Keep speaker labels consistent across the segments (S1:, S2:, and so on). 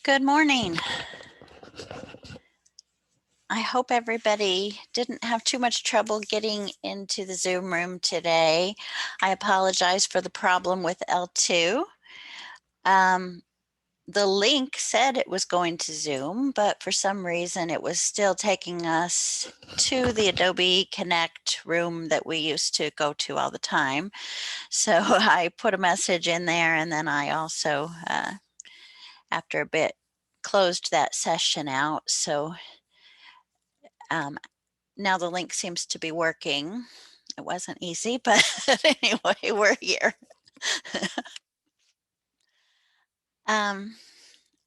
S1: Good morning. I hope everybody didn't have too much trouble getting into the Zoom room today. I apologize for the problem with L2. Um, the link said it was going to Zoom, but for some reason it was still taking us to the Adobe Connect room that we used to go to all the time. So I put a message in there, and then I also, after a bit, closed that session out. So um, now the link seems to be working. It wasn't easy, but anyway, we're here. um,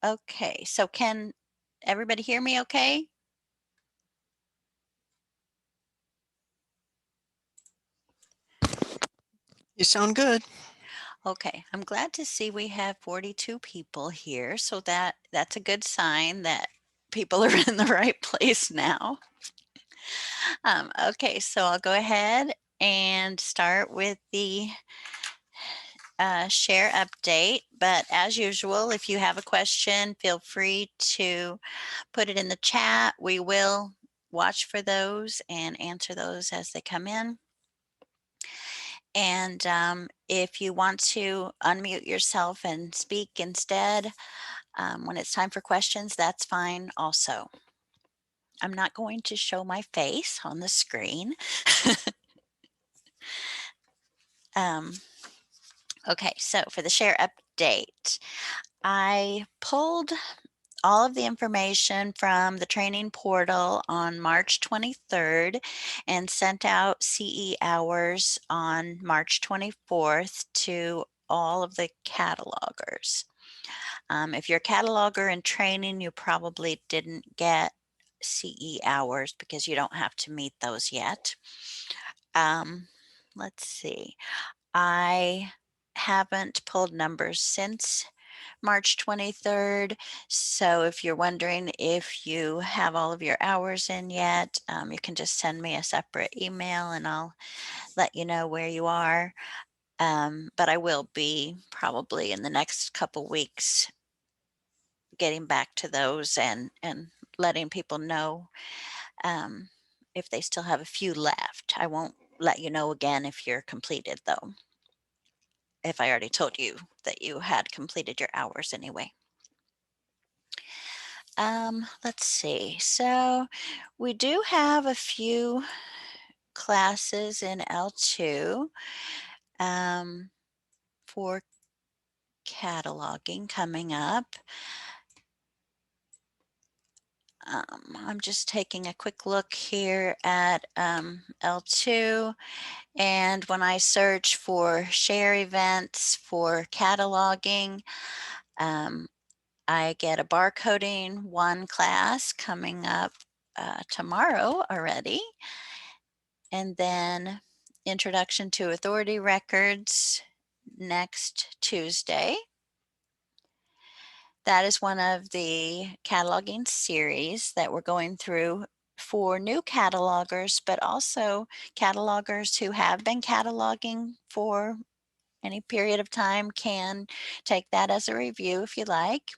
S1: okay, so can everybody hear me okay?
S2: You sound good.
S1: Okay, I'm glad to see we have 42 people here, so that's a good sign that people are in the right place now. Okay, so I'll go ahead and start with the share update. But as usual, if you have a question, feel free to put it in the chat. We will watch for those and answer those as they come in. And if you want to unmute yourself and speak instead when it's time for questions, that's fine also. I'm not going to show my face on the screen. um, okay, so for the share update, I pulled all of the information from the training portal on March 23rd and sent out CE hours on March 24th to all of the catalogers. If you're a cataloger in training, you probably didn't get CE hours because you don't have to meet those yet. Um, let's see. I haven't pulled numbers since March 23rd. So if you're wondering if you have all of your hours in yet, you can just send me a separate email and I'll let you know where you are. But I will be probably in the next couple weeks getting back to those and letting people know um, if they still have a few left. I won't let you know again if you're completed though, if I already told you that you had completed your hours anyway. Let's see. So we do have a few classes in L2 um, for cataloging coming up. I'm just taking a quick look here at L2, and when I search for share events for cataloging, um, I get a barcoding 1 class coming up tomorrow already. And then Introduction to Authority Records next Tuesday. That is one of the cataloging series that we're going through for new catalogers, but also catalogers who have been cataloging for any period of time can take that as a review if you like.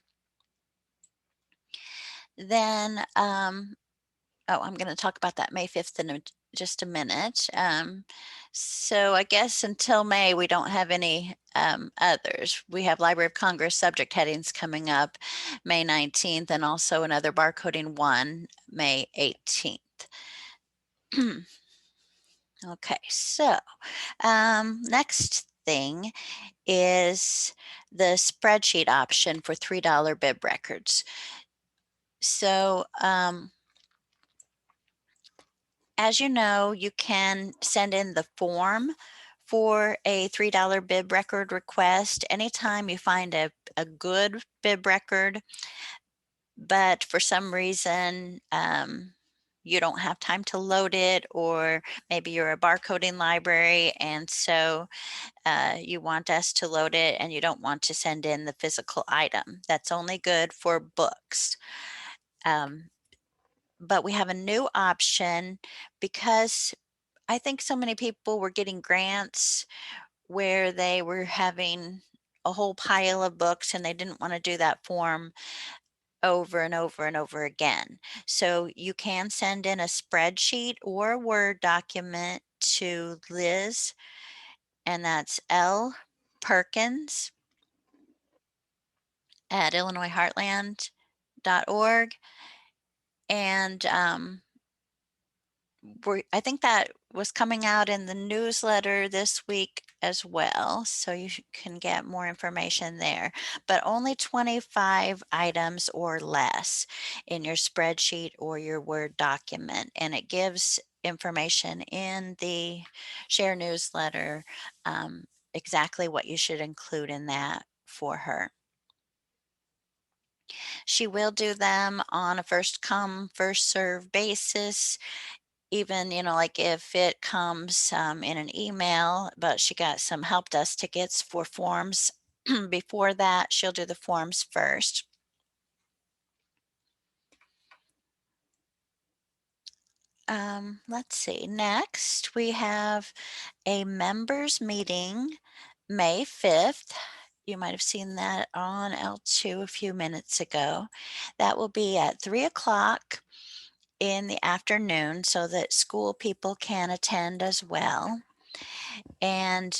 S1: Then oh, I'm going to talk about that May 5th in just a minute. So I guess until May, we don't have any others. We have Library of Congress subject headings coming up May 19th and also another barcoding 1 May 18th. Okay, so next thing is the spreadsheet option for $3 bib records. So as you know, you can send in the form for a $3 bib record request anytime you find a good bib record, but for some reason you don't have time to load it, or maybe you're a barcoding library and so you want us to load it and you don't want to send in the physical item. That's only good for books. But we have a new option because I think so many people were getting grants where they were having a whole pile of books and they didn't want to do that form. over and over and over again. So you can send in a spreadsheet or a Word document to Liz, and that's L. Perkins at illinoisheartland.org. And I think that was coming out in the newsletter this week as well, so you can get more information there. But only 25 items or less in your spreadsheet or your Word document, and it gives information in the share newsletter, exactly what you should include in that for her. She will do them on a first come, first serve basis, even, like if it comes in an email, but she got some help desk tickets for forms before that, she'll do the forms first. Let's see. Next, we have a members meeting May 5th. You might have seen that on L2 a few minutes ago. That will be at 3 o'clock in the afternoon so that school people can attend as well. And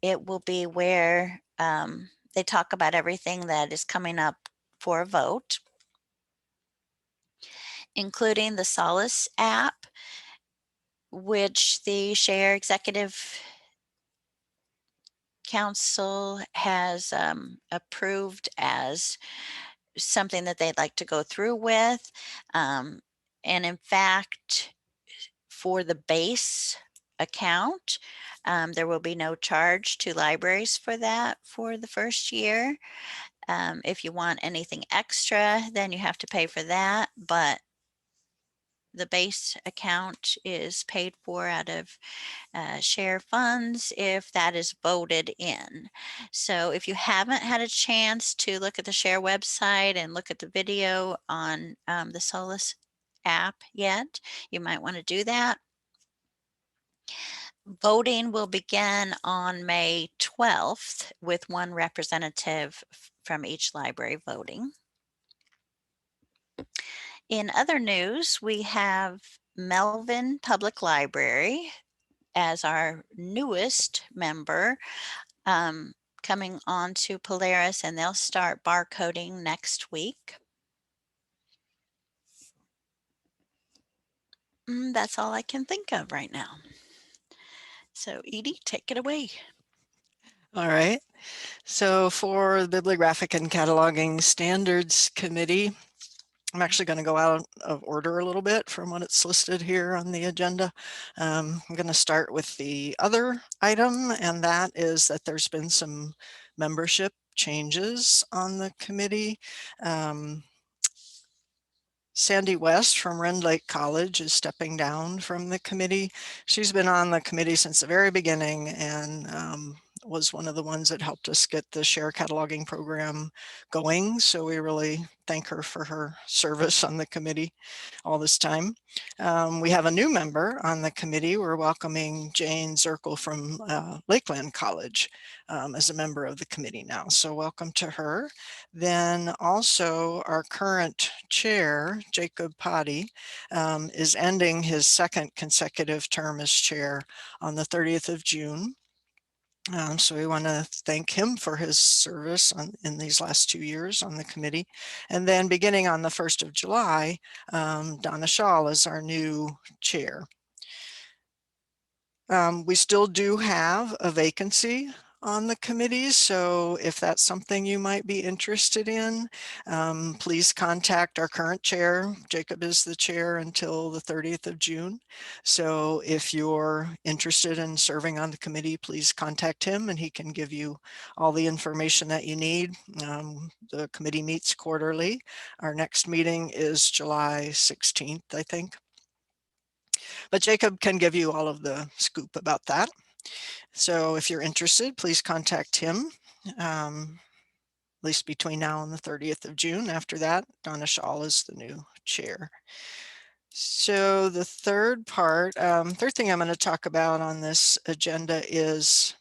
S1: it will be where they talk about everything that is coming up for a vote, including the Solace app, which the Share Executive Council has approved as something that they'd like to go through with. And in fact, for the base account, there will be no charge to libraries for that for the first year. If you want anything extra, then you have to pay for that, but the base account is paid for out of share funds if that is voted in. So if you haven't had a chance to look at the share website and look at the video on the Solus app yet, you might want to do that. Voting will begin on May 12th with one representative from each library voting. In other news, we have Melvin Public Library as our newest member coming on to Polaris, and they'll start barcoding next week. That's all I can think of right now. So Edie, take it away.
S2: All right. So for the Bibliographic and Cataloging Standards Committee, I'm actually going to go out of order a little bit from what it's listed here on the agenda. I'm going to start with the other item, and that is that there's been some membership changes on the committee. Sandy West from Rend Lake College is stepping down from the committee. She's been on the committee since the very beginning and was one of the ones that helped us get the share cataloging program going. So we really thank her for her service on the committee all this time. We have a new member on the committee. We're welcoming Jane Zirkle from Lakeland College as a member of the committee now. So welcome to her. Then also our current chair, Jacob Potty, is ending his second consecutive term as chair on the 30th of June. So we want to thank him for his service in these last 2 years on the committee. And then beginning on the 1st of July, Donna Shaw is our new chair. We still do have a vacancy on the committee, so if that's something you might be interested in, please contact our current chair. Jacob is the chair until the 30th of June. So if you're interested in serving on the committee, please contact him and he can give you all the information that you need. The committee meets quarterly. Our next meeting is July 16th, I think. But Jacob can give you all of the scoop about that. So if you're interested, please contact him, at least between now and the 30th of June. After that, Donna Shaw is the new chair. So the third thing I'm going to talk about on this agenda is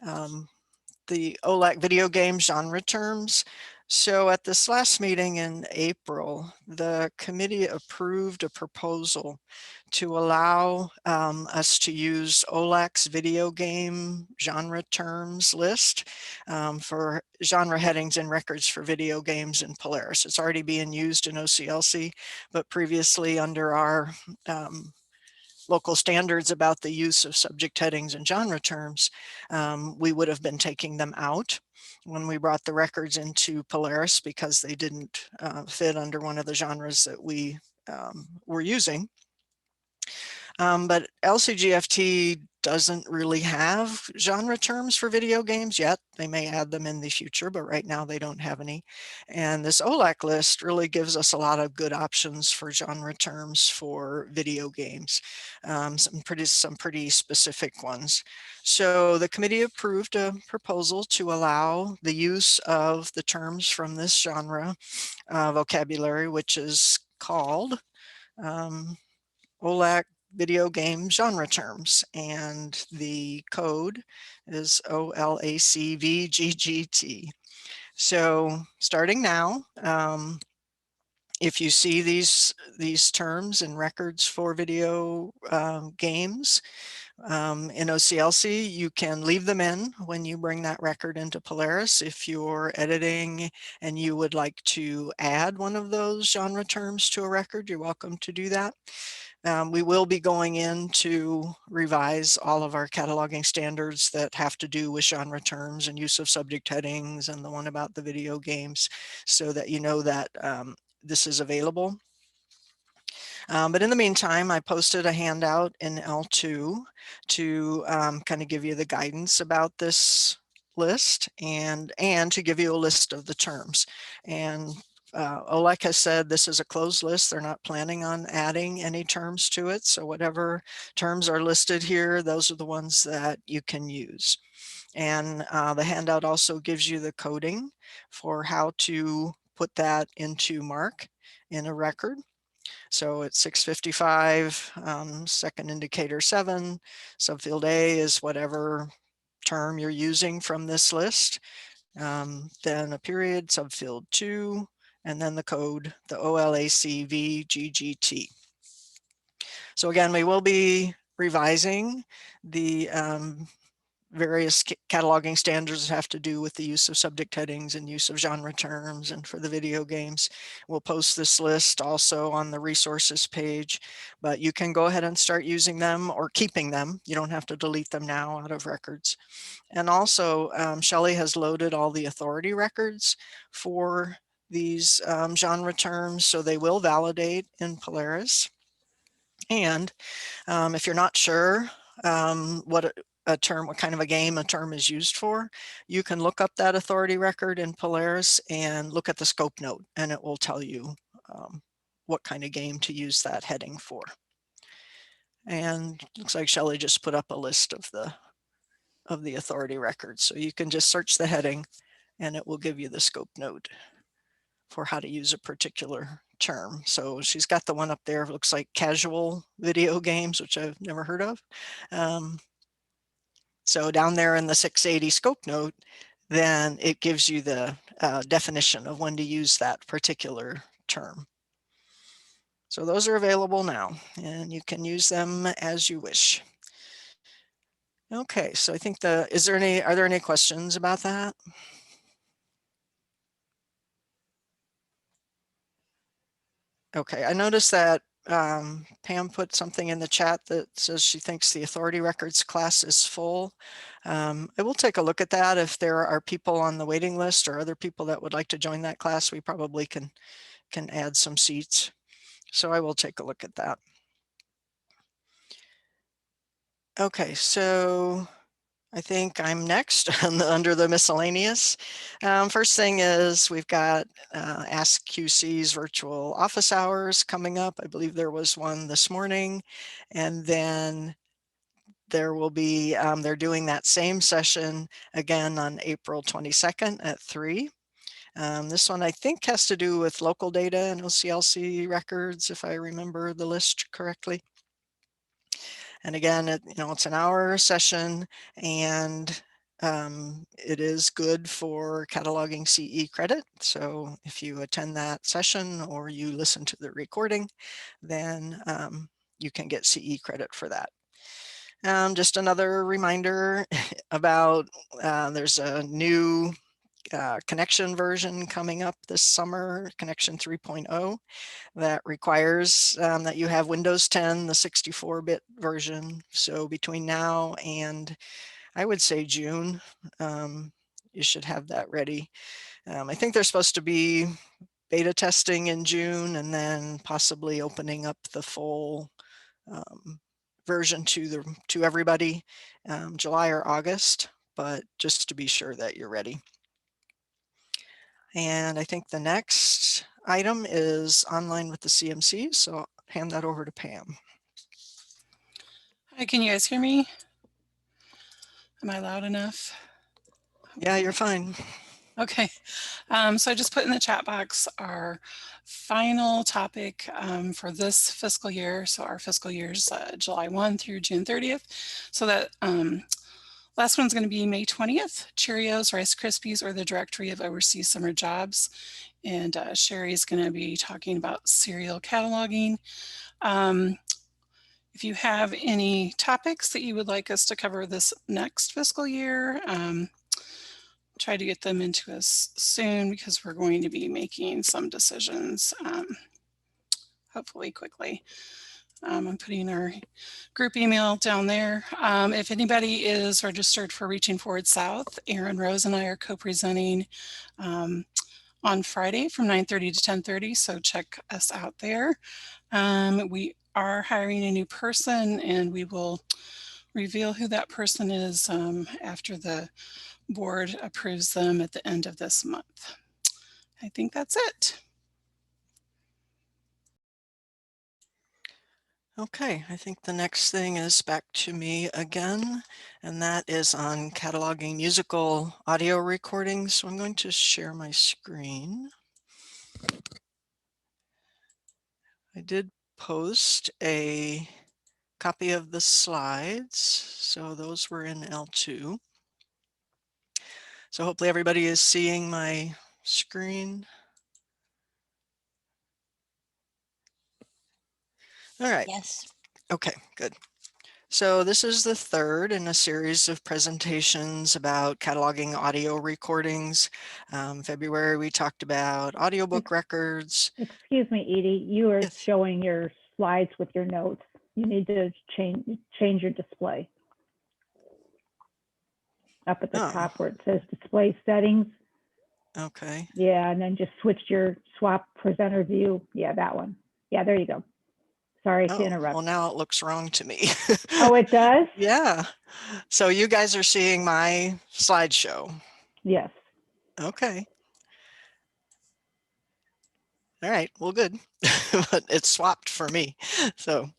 S2: the OLAC video game genre terms. So at this last meeting in April, the committee approved a proposal to allow us to use OLAC's video game genre terms list for genre headings and records for video games in Polaris. It's already being used in OCLC, but previously under our local standards about the use of subject headings and genre terms, we would have been taking them out when we brought the records into Polaris because they didn't fit under one of the genres that we were using. But LCGFT doesn't really have genre terms for video games yet. They may add them in the future, but right now they don't have any. And this OLAC list really gives us a lot of good options for genre terms for video games, some pretty specific ones. So the committee approved a proposal to allow the use of the terms from this genre vocabulary, which is called OLAC video game genre terms, and the code is OLACVGGT. So starting now, if you see these terms and records for video games in OCLC, you can leave them in when you bring that record into Polaris. If you're editing and you would like to add one of those genre terms to a record, you're welcome to do that. We will be going in to revise all of our cataloging standards that have to do with genre terms and use of subject headings and the one about the video games so that you know that this is available. But in the meantime, I posted a handout in L2 to kind of give you the guidance about this list and to give you a list of the terms. And OLEC has said this is a closed list. They're not planning on adding any terms to it. So whatever terms are listed here, those are the ones that you can use. And the handout also gives you the coding for how to put that into MARC in a record. So it's 655, second indicator 7, subfield A is whatever term you're using from this list. Then a period, subfield 2, and then the code, the OLACVGGT. So again, we will be revising the various cataloging standards that have to do with the use of subject headings and use of genre terms. And for the video games, we'll post this list also on the resources page, but you can go ahead and start using them or keeping them. You don't have to delete them now out of records. And also Shelley has loaded all the authority records for these genre terms, so they will validate in Polaris. And if you're not sure what kind of a game a term is used for, you can look up that authority record in Polaris and look at the scope note, and it will tell you what kind of game to use that heading for. And looks like Shelley just put up a list of the authority records. So you can just search the heading and it will give you the scope note for how to use a particular term. So she's got the one up there, looks like casual video games, which I've never heard of. So down there in the 680 scope note, then it gives you the definition of when to use that particular term. So those are available now, and you can use them as you wish. Okay, so I think are there any questions about that? Okay, I noticed that Pam put something in the chat that says she thinks the authority records class is full. I will take a look at that. If there are people on the waiting list or other people that would like to join that class, we probably can add some seats. So I will take a look at that. Okay, so I think I'm next under the miscellaneous. First thing is we've got Ask QC's virtual office hours coming up. I believe there was one this morning, and then there will be, they're doing that same session again on April 22nd at 3. This one I think has to do with local data and OCLC records, if I remember the list correctly. And again, it's an hour session, and It is good for cataloging CE credit. So if you attend that session or you listen to the recording, then you can get CE credit for that. Just another reminder about there's a new Connection version coming up this summer, Connection 3.0, that requires that you have Windows 10, the 64-bit version. So between now and I would say June, you should have that ready. I think they're supposed to be beta testing in June and then possibly opening up the full version to everybody July or August, but just to be sure that you're ready. And I think the next item is online with the CMC, so I'll hand that over to Pam.
S3: Hi, can you guys hear me? Am I loud enough?
S2: Yeah, you're fine.
S3: Okay, so I just put in the chat box our final topic for this fiscal year. So our fiscal year is July 1 through June 30th. So that last one's going to be May 20th, Cheerios, Rice Krispies, or the Directory of Overseas Summer Jobs. And Sherry's going to be talking about serial cataloging. If you have any topics that you would like us to cover this next fiscal year, try to get them into us soon because we're going to be making some decisions, hopefully quickly. I'm putting our group email down there. If anybody is registered for Reaching Forward South, Aaron Rose and I are co-presenting on Friday from 9:30 to 10:30, so check us out there. We are hiring a new person and we will reveal who that person is after the board approves them at the end of this month. I think that's it.
S2: Okay, I think the next thing is back to me again, and that is on cataloging musical audio recordings. So I'm going to share my screen. I did post a copy of the slides, so those were in L2. So hopefully everybody is seeing my screen. All right.
S1: Yes.
S2: Okay, good. So this is the third in a series of presentations about cataloging audio recordings. February, we talked about audiobook records.
S4: Excuse me, Edie, you are
S2: Yes.
S4: showing your slides with your notes. You need to change your display. Up at the top where it says display settings.
S2: Okay.
S4: Yeah, and then just swap presenter view. Yeah, that one. Yeah, there you go. Sorry to interrupt.
S2: Well, now it looks wrong to me.
S4: Oh, it does?
S2: Yeah. So you guys are seeing my slideshow.
S4: Yes.
S2: Okay. All right, well, good. But it's swapped for me. So,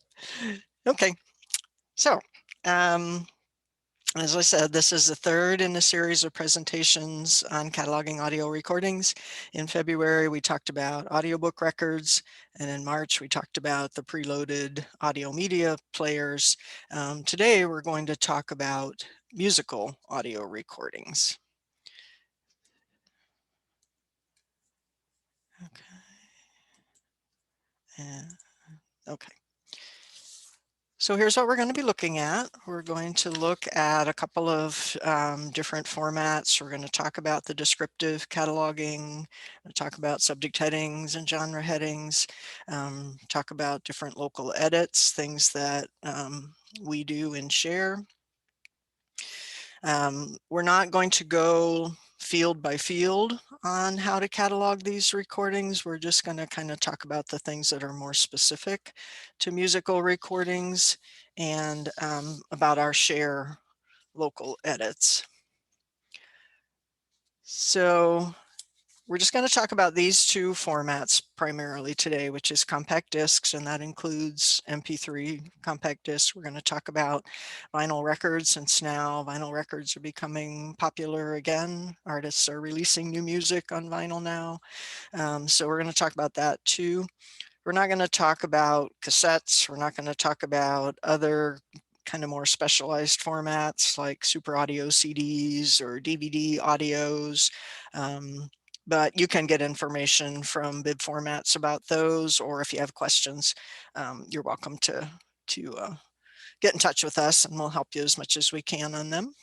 S2: okay. So, as I said, this is the third in a series of presentations on cataloging audio recordings. In February, we talked about audiobook records, and in March, we talked about the preloaded audio media players. Today, we're going to talk about musical audio recordings. Okay. Okay. So here's what we're going to be looking at. We're going to look at a couple of different formats. We're going to talk about the descriptive cataloging, talk about subject headings and genre headings, talk about different local edits, things that we do and share. We're not going to go field by field on how to catalog these recordings. We're just going to kind of talk about the things that are more specific to musical recordings and about our share local edits. So we're just going to talk about these two formats primarily today, which is compact discs, and that includes MP3 compact discs. We're going to talk about vinyl records, since now vinyl records are becoming popular again. Artists are releasing new music on vinyl now. So we're going to talk about that too. We're not going to talk about cassettes. We're not going to talk about other kind of more specialized formats like super audio CDs or DVD audios. But you can get information from bib formats about those, or if you have questions, you're welcome to get in touch with us and we'll help you as much as we can on them.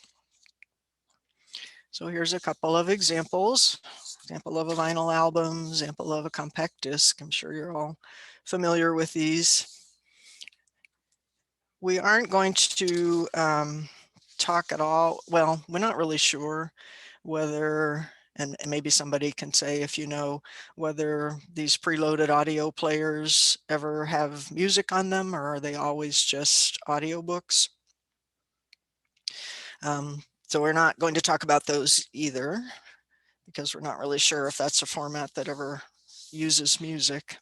S2: So here's a couple of examples. Example of a vinyl album, example of a compact disc. I'm sure you're all familiar with these. We aren't going to talk at all. Well, we're not really sure whether, and maybe somebody can say if you know, whether these preloaded audio players ever have music on them, or are they always just audiobooks? So we're not going to talk about those either, because we're not really sure if that's a format that ever uses music.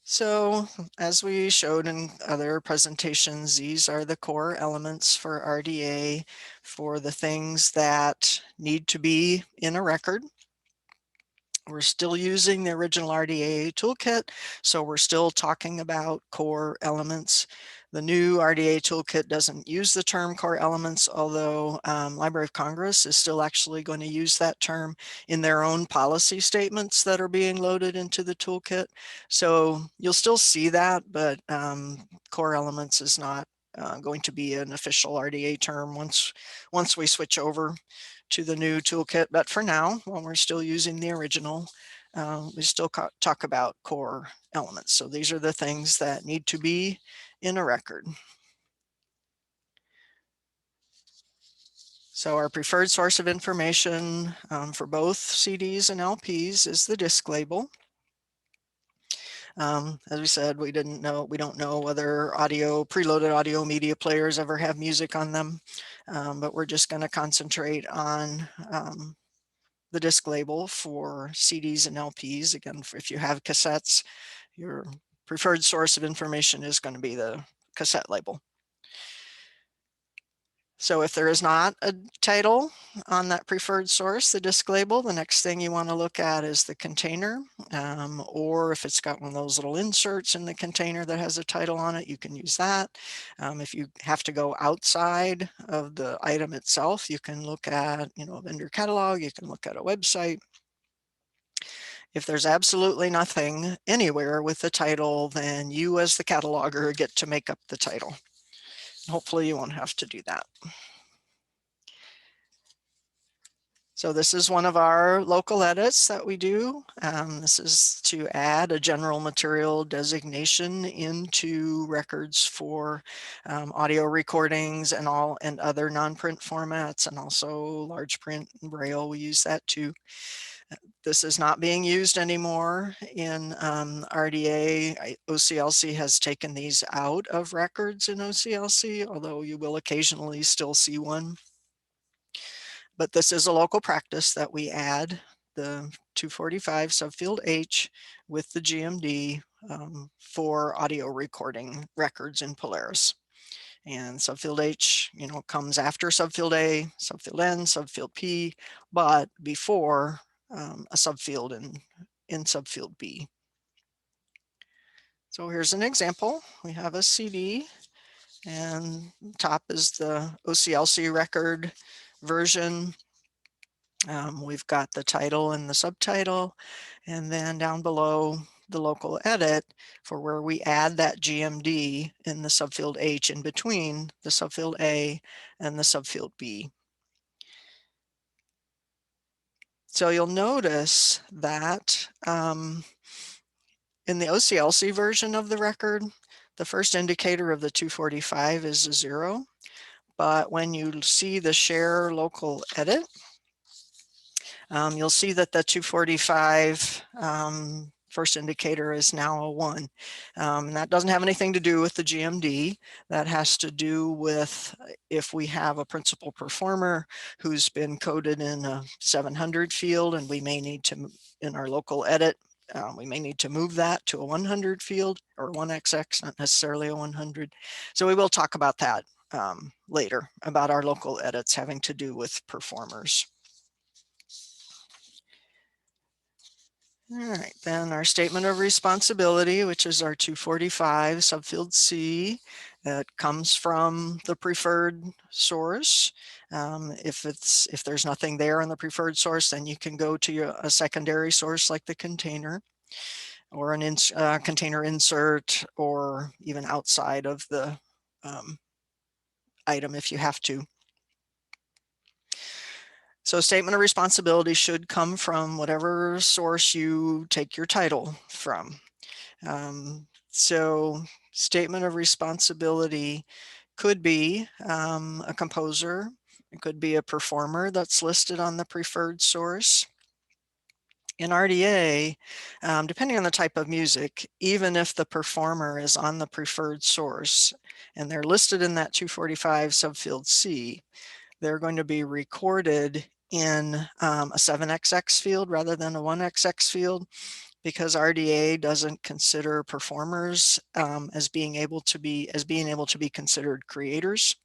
S2: So as we showed in other presentations, these are the core elements for RDA for the things that need to be in a record. We're still using the original RDA toolkit, so we're still talking about core elements. The new RDA toolkit doesn't use the term core elements, although Library of Congress is still actually going to use that term in their own policy statements that are being loaded into the toolkit. So you'll still see that, but core elements is not going to be an official RDA term once we switch over to the new toolkit. But for now, when we're still using the original, we still talk about core elements. So these are the things that need to be in a record. So our preferred source of information for both CDs and LPs is the disc label. As we said, we don't know whether preloaded audio media players ever have music on them, but we're just going to concentrate on the disc label for CDs and LPs. Again, if you have cassettes, your preferred source of information is going to be the cassette label. So if there is not a title on that preferred source, the disc label, the next thing you want to look at is the container, or if it's got one of those little inserts in the container that has a title on it, you can use that. If you have to go outside of the item itself, you can look at, a vendor catalog, you can look at a website. If there's absolutely nothing anywhere with the title, then you as the cataloger get to make up the title. Hopefully you won't have to do that. So this is one of our local edits that we do. This is to add a general material designation into records for audio recordings and other non-print formats, and also large print and Braille. We use that too. This is not being used anymore in RDA. OCLC has taken these out of records in OCLC, although you will occasionally still see one. But this is a local practice that we add the 245 subfield H with the GMD for audio recording records in Polaris. And subfield H, comes after subfield A, subfield N, subfield P, but before a subfield in subfield B. So here's an example. We have a CD, and top is the OCLC record version. We've got the title and the subtitle, and then down below the local edit for where we add that GMD in the subfield H in between the subfield A and the subfield B. So you'll notice that in the OCLC version of the record, the first indicator of the 245 is a 0. But when you see the share local edit, you'll see that the 245 first indicator is now a 1. And that doesn't have anything to do with the GMD. That has to do with if we have a principal performer who's been coded in a 700 field, and we may need to, in our local edit, we may need to move that to a 100 field, or 1XX, not necessarily a 100. So we will talk about that later, about our local edits having to do with performers. All right, then our statement of responsibility, which is our 245 subfield C, that comes from the preferred source. If there's nothing there in the preferred source, then you can go to a secondary source like the container, or an container insert, or even outside of the item if you have to. So statement of responsibility should come from whatever source you take your title from. So statement of responsibility could be a composer. It could be a performer that's listed on the preferred source. In RDA, depending on the type of music, even if the performer is on the preferred source and they're listed in that 245 subfield C, they're going to be recorded in a 7XX field rather than a 1XX field, because RDA doesn't consider performers as being able to be considered creators,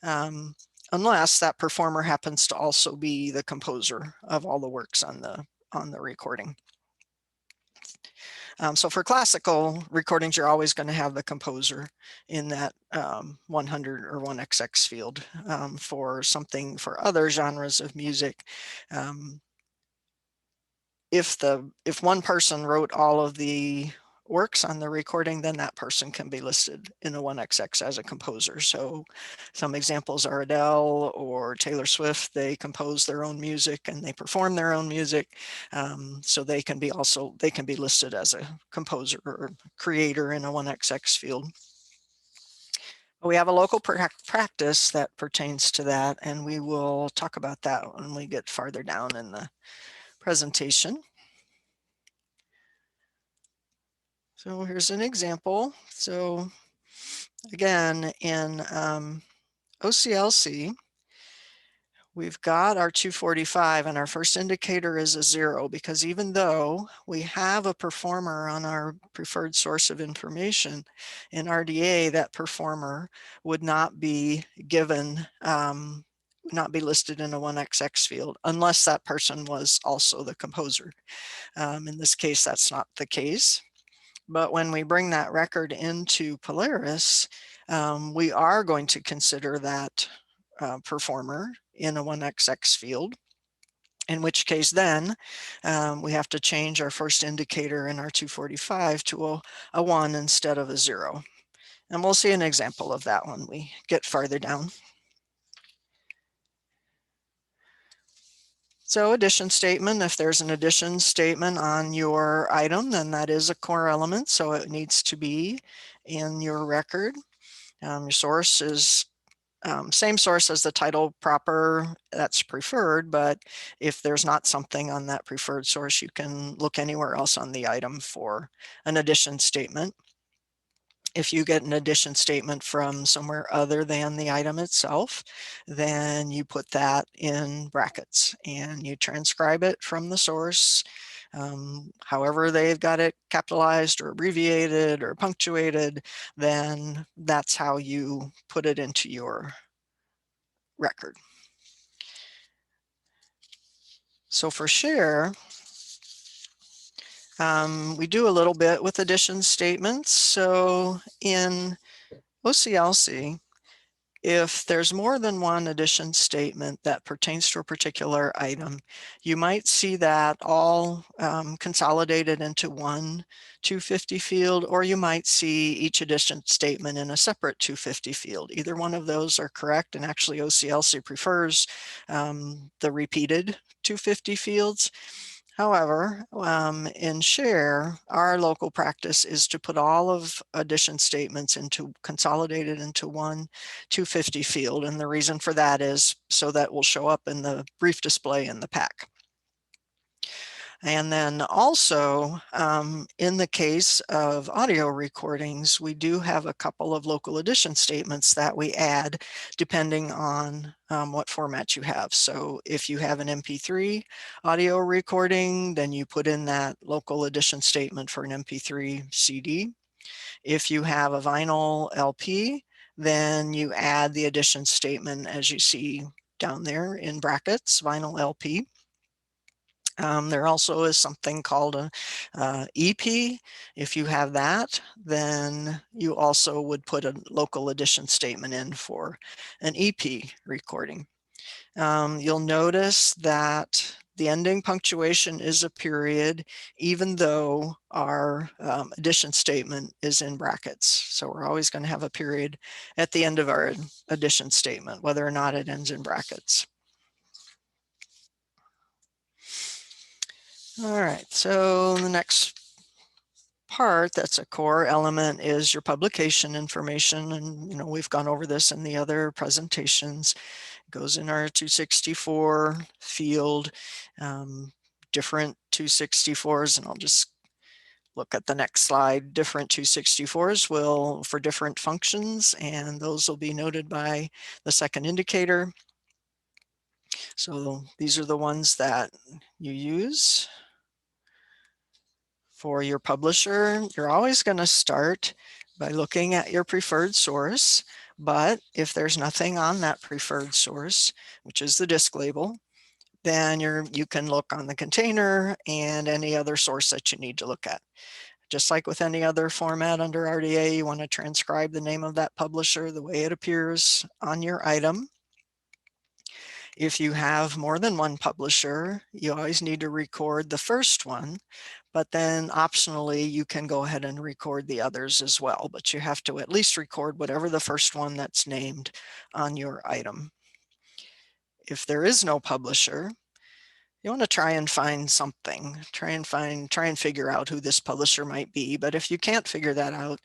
S2: unless that performer happens to also be the composer of all the works on the recording. So for classical recordings, you're always going to have the composer in that 100 or 1XX field. For other genres of music, if one person wrote all of the works on the recording, then that person can be listed in a 1XX as a composer. So some examples are Adele or Taylor Swift. They compose their own music and they perform their own music. So they can be listed as a composer or creator in a 1XX field. We have a local practice that pertains to that, and we will talk about that when we get farther down in the presentation. So here's an example. So again, in OCLC, we've got our 245 and our first indicator is a 0, because even though we have a performer on our preferred source of information, in RDA, that performer would not be given, not be listed in a 1XX field unless that person was also the composer. In this case, that's not the case. But when we bring that record into Polaris, we are going to consider that performer in a 1XX field, in which case then we have to change our first indicator in our 245 to a 1 instead of a 0. And we'll see an example of that when we get farther down. So addition statement, if there's an addition statement on your item, then that is a core element, so it needs to be in your record. Your source is same source as the title proper, that's preferred, but if there's not something on that preferred source, you can look anywhere else on the item for an addition statement. If you get an addition statement from somewhere other than the item itself, then you put that in brackets and you transcribe it from the source. However they've got it capitalized or abbreviated or punctuated, then that's how you put it into your record. So for share, we do a little bit with addition statements. So in OCLC, if there's more than one addition statement that pertains to a particular item, you might see that all consolidated into one 250 field, or you might see each addition statement in a separate 250 field. Either one of those are correct, and actually OCLC prefers the repeated 250 fields. However, in share, our local practice is to put all of addition statements consolidated into one 250 field. And the reason for that is so that will show up in the brief display in the pack. And then also, in the case of audio recordings, we do have a couple of local addition statements that we add depending on what format you have. So if you have an MP3 audio recording, then you put in that local addition statement for an MP3 CD. If you have a vinyl LP, then you add the addition statement as you see down there in brackets, vinyl LP. There also is something called a EP. If you have that, then you also would put a local edition statement in for an EP recording. You'll notice that the ending punctuation is a period, even though our addition statement is in brackets. So we're always going to have a period at the end of our addition statement, whether or not it ends in brackets. All right, so the next part that's a core element is your publication information. And, you know, we've gone over this in the other presentations. It goes in our 264 field, different 264s, and I'll just look at the next slide. Different 264s will for different functions, and those will be noted by the second indicator. So these are the ones that you use. For your publisher, you're always going to start by looking at your preferred source, but if there's nothing on that preferred source, which is the disk label, then you can look on the container and any other source that you need to look at. Just like with any other format under RDA, you want to transcribe the name of that publisher the way it appears on your item. If you have more than one publisher, you always need to record the first one, but then optionally you can go ahead and record the others as well, but you have to at least record whatever the first one that's named on your item. If there is no publisher, you want to try and find something, try and figure out who this publisher might be. But if you can't figure that out,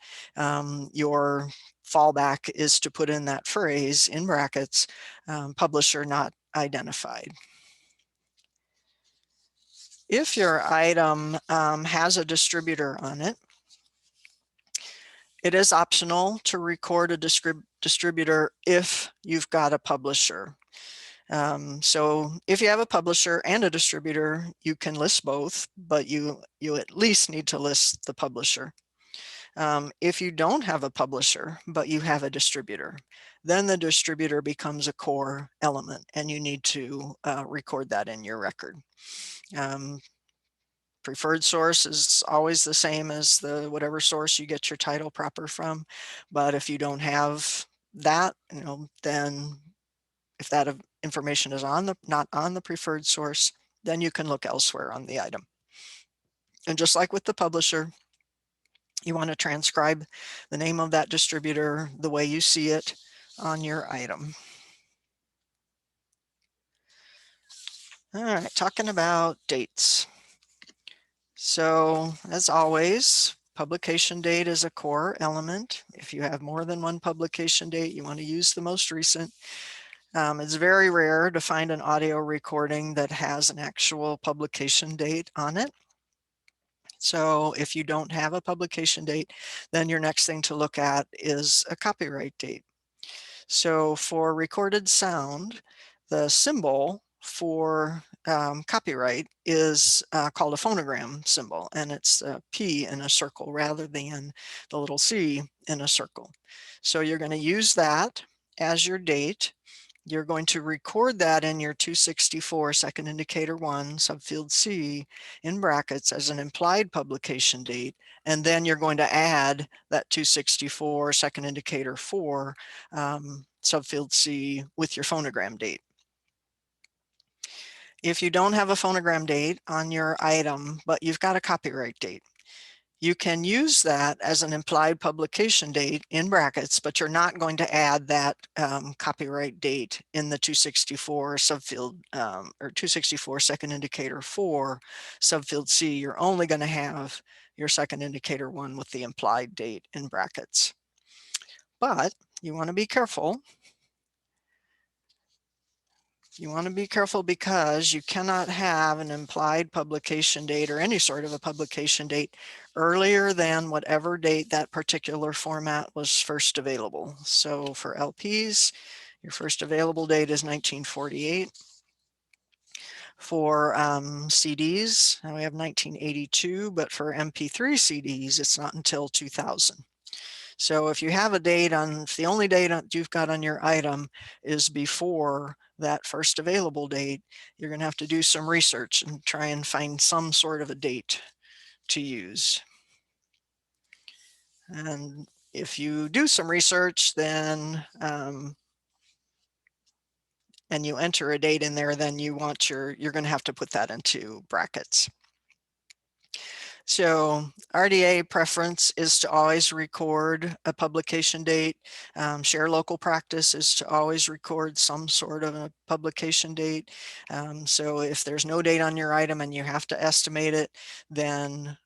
S2: your fallback is to put in that phrase in brackets, publisher not identified. If your item has a distributor on it, it is optional to record a distributor if you've got a publisher. So if you have a publisher and a distributor, you can list both, but you at least need to list the publisher. If you don't have a publisher, but you have a distributor, then the distributor becomes a core element and you need to record that in your record. Preferred source is always the same as whatever source you get your title proper from. But if you don't have that, then if that information is not on the preferred source, then you can look elsewhere on the item. And just like with the publisher, you want to transcribe the name of that distributor the way you see it on your item. All right, talking about dates. So as always, publication date is a core element. If you have more than one publication date, you want to use the most recent. It's very rare to find an audio recording that has an actual publication date on it. So if you don't have a publication date, then your next thing to look at is a copyright date. So for recorded sound, the symbol for copyright is called a phonogram symbol, and it's a P in a circle rather than the little C in a circle. So you're going to use that as your date. You're going to record that in your 264 second indicator 1 subfield C in brackets as an implied publication date, and then you're going to add that 264 second indicator 4 subfield C with your phonogram date. If you don't have a phonogram date on your item, but you've got a copyright date, you can use that as an implied publication date in brackets, but you're not going to add that copyright date in the 264 subfield or 264 second indicator 4 subfield C. You're only going to have your second indicator 1 with the implied date in brackets. But you want to be careful. You want to be careful because you cannot have an implied publication date or any sort of a publication date earlier than whatever date that particular format was first available. So for LPs, your first available date is 1948. For CDs, we have 1982, but for MP3 CDs, it's not until 2000. So if you have a date on, if the only date you've got on your item is before that first available date, you're going to have to do some research and try and find some sort of a date to use. And if you do some research, then and you enter a date in there, then you're going to have to put that into brackets. So RDA preference is to always record a publication date. Share local practice is to always record some sort of a publication date. So if there's no date on your item and you have to estimate it, then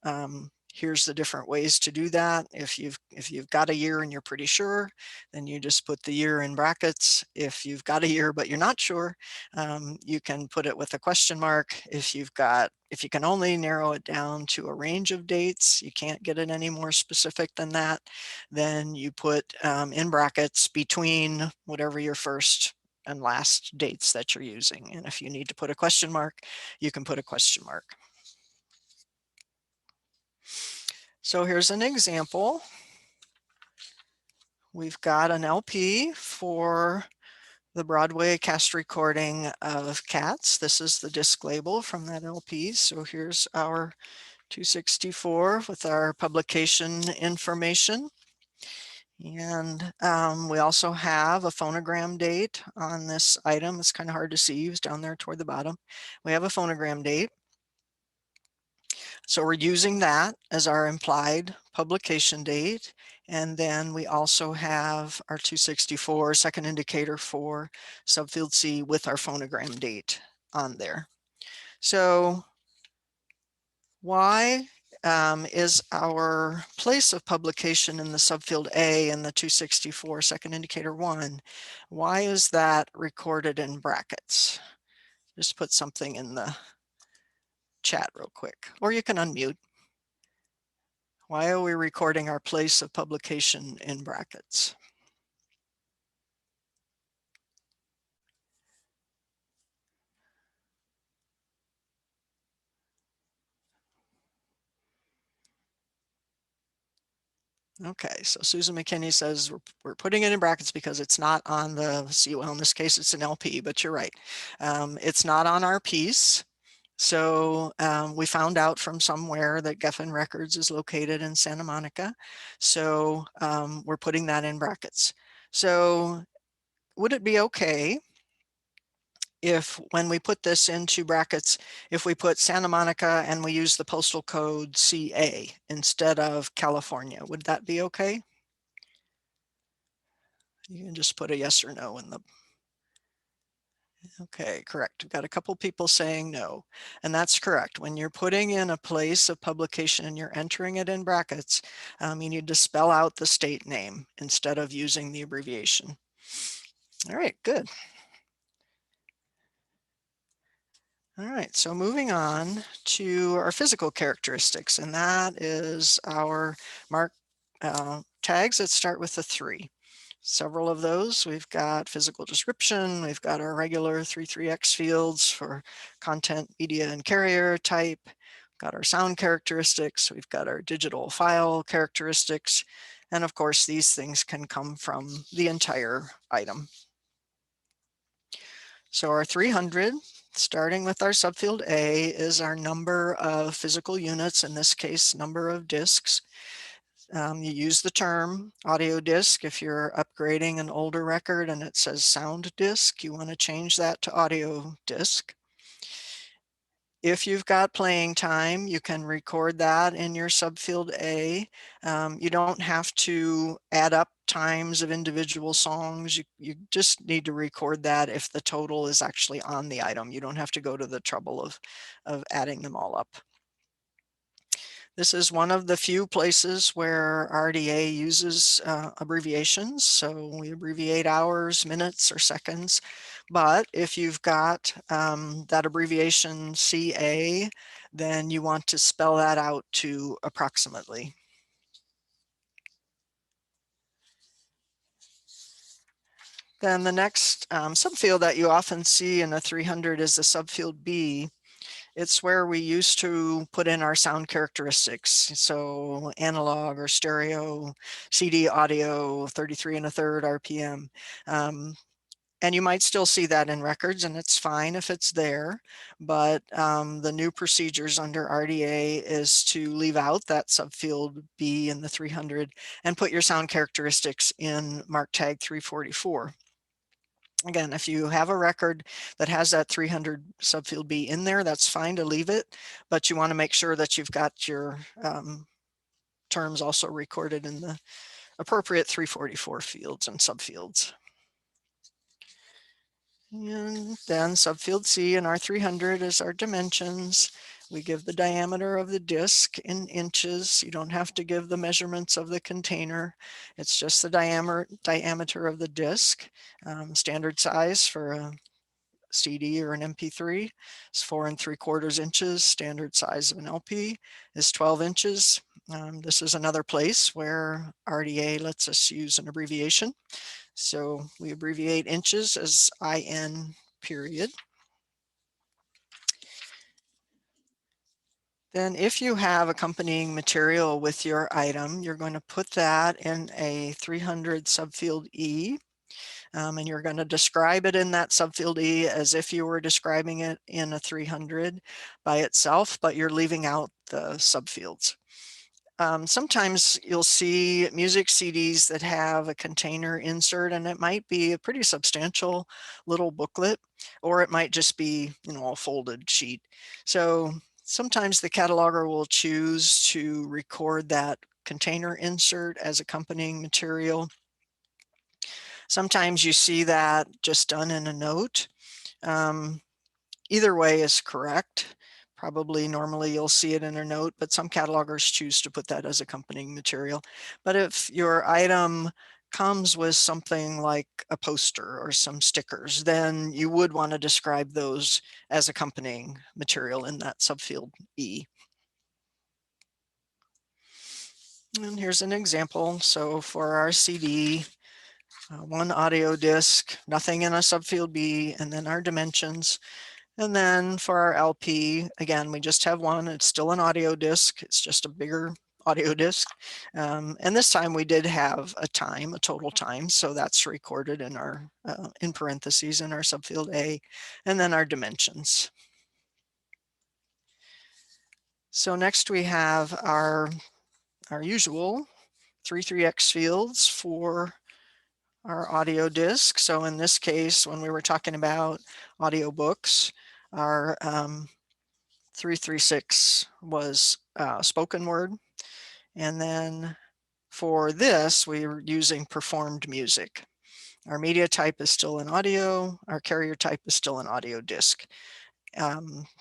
S2: here's the different ways to do that. If you've got a year and you're pretty sure, then you just put the year in brackets. If you've got a year but you're not sure, you can put it with a question mark. If you can only narrow it down to a range of dates, you can't get it any more specific than that, then you put in brackets between whatever your first and last dates that you're using. And if you need to put a question mark, you can put a question mark. So here's an example. We've got an LP for the Broadway cast recording of Cats. This is the disc label from that LP. So here's our 264 with our publication information. And we also have a phonogram date on this item. It's kind of hard to see, it's down there toward the bottom. We have a phonogram date. So we're using that as our implied publication date. And then we also have our 264 second indicator for subfield C with our phonogram date on there. So why is our place of publication in the subfield A in the 264 second indicator 1, why is that recorded in brackets? Just put something in the chat real quick, or you can unmute. Why are we recording our place of publication in brackets? Okay, so Susan McKinney says we're putting it in brackets because it's not on the, well, in this case it's an LP, but you're right. It's not on our piece. So we found out from somewhere that Geffen Records is located in Santa Monica. So we're putting that in brackets. So would it be okay if, when we put this into brackets, if we put Santa Monica and we use the postal code CA instead of California, would that be okay? You can just put a yes or no in the, okay, correct. We've got a couple people saying no, and that's correct. When you're putting in a place of publication and you're entering it in brackets, you need to spell out the state name instead of using the abbreviation. All right, good. All right, so moving on to our physical characteristics, and that is our MARC tags that start with a 3. Several of those. We've got physical description, we've got our regular 33X fields for content, media, and carrier type, we've got our sound characteristics, we've got our digital file characteristics, and of course these things can come from the entire item. So our 300, starting with our subfield A, is our number of physical units, in this case, number of discs. You use the term audio disc. If you're upgrading an older record and it says sound disc, you want to change that to audio disc. If you've got playing time, you can record that in your subfield A. You don't have to add up times of individual songs. You just need to record that if the total is actually on the item. You don't have to go to the trouble of adding them all up. This is one of the few places where RDA uses abbreviations. So we abbreviate hours, minutes, or seconds. But if you've got that abbreviation CA, then you want to spell that out to approximately. Then the next subfield that you often see in a 300 is the subfield B. It's where we used to put in our sound characteristics. So analog or stereo, CD audio, 33 1/3 RPM. And you might still see that in records, and it's fine if it's there, but the new procedures under RDA is to leave out that subfield B in the 300 and put your sound characteristics in mark tag 344. Again, if you have a record that has that 300 subfield B in there, that's fine to leave it, but you want to make sure that you've got your terms also recorded in the appropriate 344 fields and subfields. And then subfield C in R300 is our dimensions. We give the diameter of the disc in inches. You don't have to give the measurements of the container. It's just the diameter of the disc. Standard size for a CD or an MP3 is 4 3/4 inches. Standard size of an LP is 12 inches. This is another place where RDA lets us use an abbreviation. So we abbreviate inches as IN period. Then if you have accompanying material with your item, you're going to put that in a 300 subfield E. And you're going to describe it in that subfield E as if you were describing it in a 300 by itself, but you're leaving out the subfields. Sometimes you'll see music CDs that have a container insert, and it might be a pretty substantial little booklet, or it might just be, a folded sheet. So sometimes the cataloger will choose to record that container insert as accompanying material. Sometimes you see that just done in a note. Either way is correct. Probably normally you'll see it in a note, but some catalogers choose to put that as accompanying material. But if your item comes with something like a poster or some stickers, then you would want to describe those as accompanying material in that subfield E. And here's an example. So for our CD, one audio disc, nothing in a subfield B, and then our dimensions. And then for our LP, again, we just have one. It's still an audio disc. It's just a bigger audio disc. And this time we did have a total time. So that's recorded in our, in parentheses in our subfield A, and then our dimensions. So next we have our usual 33X fields for our audio disc. So in this case, when we were talking about audiobooks, our 336 was spoken word. And then for this, we were using performed music. Our media type is still an audio. Our carrier type is still an audio disc.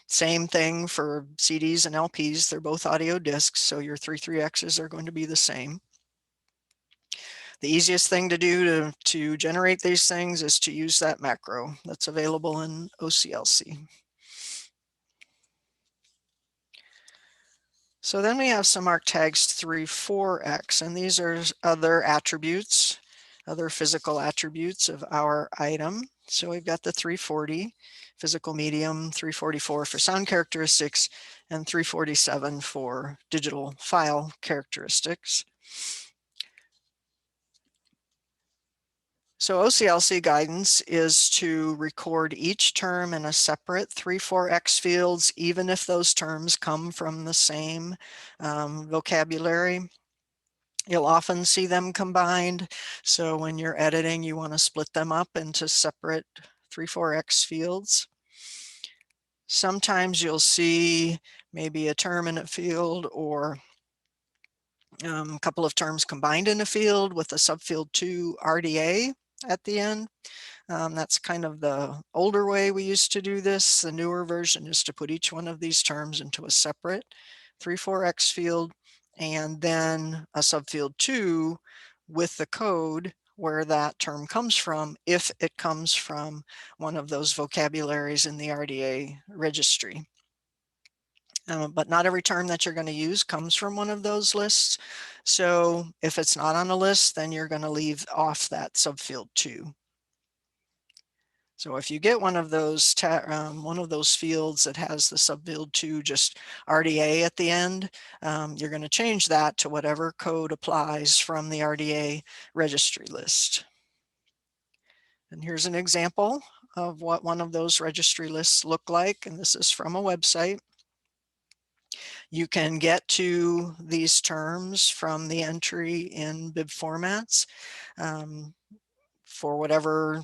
S2: Same thing for CDs and LPs. They're both audio discs, so your 33Xs are going to be the same. The easiest thing to do to generate these things is to use that macro that's available in OCLC. So then we have some mark tags 3,4X, and these are other attributes, other physical attributes of our item. So we've got the 340 physical medium, 344 for sound characteristics, and 347 for digital file characteristics. So OCLC guidance is to record each term in a separate 3,4X fields, even if those terms come from the same vocabulary. You'll often see them combined. So when you're editing, you want to split them up into separate 3,4X fields. Sometimes you'll see maybe a term in a field or a couple of terms combined in a field with a subfield 2 RDA at the end. That's kind of the older way we used to do this. The newer version is to put each one of these terms into a separate 3,4X field and then a subfield 2 with the code where that term comes from, if it comes from one of those vocabularies in the RDA registry. But not every term that you're going to use comes from one of those lists. So if it's not on a list, then you're going to leave off that subfield 2. So if you get one of those fields that has the subfield 2 just RDA at the end, you're going to change that to whatever code applies from the RDA registry list. And here's an example of what one of those registry lists look like, and this is from a website. You can get to these terms from the entry in bib formats for whatever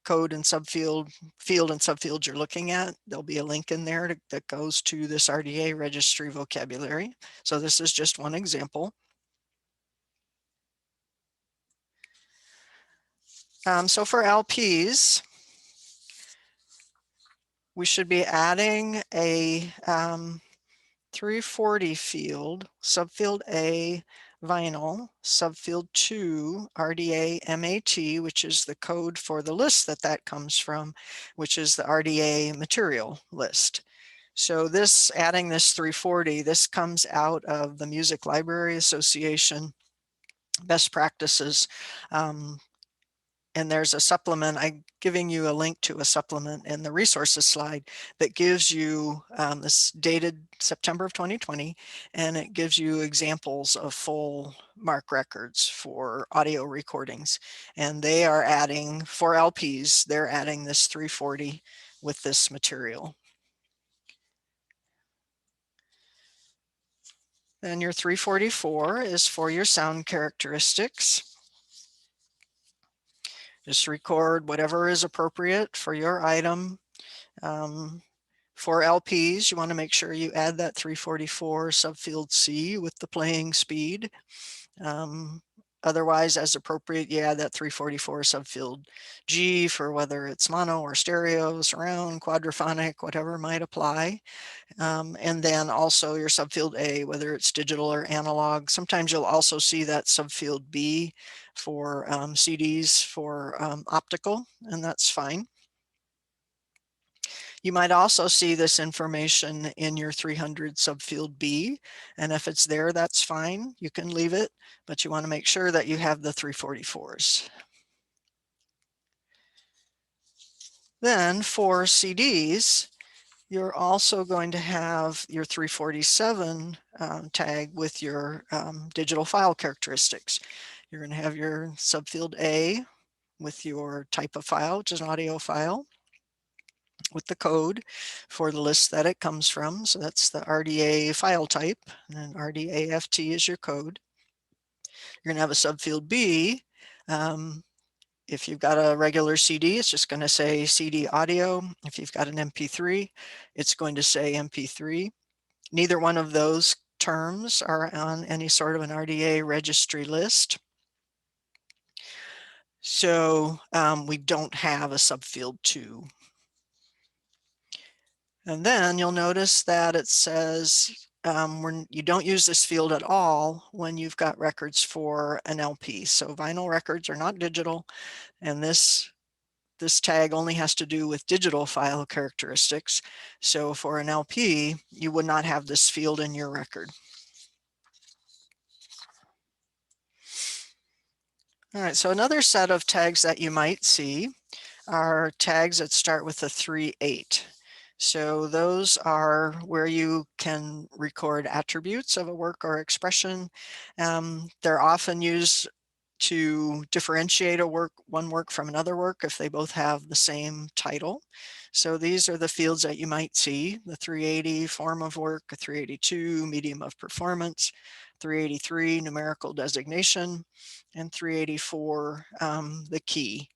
S2: code and field and subfield you're looking at. There'll be a link in there that goes to this RDA registry vocabulary. So this is just one example. So for LPs, we should be adding a 340 field, subfield A, vinyl, subfield 2, RDA MAT, which is the code for the list that comes from, which is the RDA material list. So adding this 340, this comes out of the Music Library Association best practices. And there's a supplement. I'm giving you a link to a supplement in the resources slide that gives you this dated September of 2020, and it gives you examples of full MARC records for audio recordings. And they are adding, for LPs, they're adding this 340 with this material. Then your 344 is for your sound characteristics. Just record whatever is appropriate for your item. For LPs, you want to make sure you add that 344 subfield C with the playing speed. Otherwise, as appropriate, you add that 344 subfield G for whether it's mono or stereo, surround, quadraphonic, whatever might apply. And then also your subfield A, whether it's digital or analog. Sometimes you'll also see that subfield B for CDs for optical, and that's fine. You might also see this information in your 300 subfield B, and if it's there, that's fine. You can leave it, but you want to make sure that you have the 344s. Then for CDs, you're also going to have your 347 tag with your digital file characteristics. You're going to have your subfield A with your type of file, which is an audio file, with the code for the list that it comes from. So that's the RDA file type, and then RDAFT is your code. You're going to have a subfield B. If you've got a regular CD, it's just going to say CD audio. If you've got an MP3, it's going to say MP3. Neither one of those terms are on any sort of an RDA registry list. So we don't have a subfield 2. And then you'll notice that it says you don't use this field at all when you've got records for an LP. So vinyl records are not digital, and this tag only has to do with digital file characteristics. So for an LP, you would not have this field in your record. All right, so another set of tags that you might see are tags that start with a 38. So those are where you can record attributes of a work or expression. They're often used to differentiate one work from another work if they both have the same title. So these are the fields that you might see: the 380 form of work, a 382 medium of performance, 383 numerical designation, and 384 the key.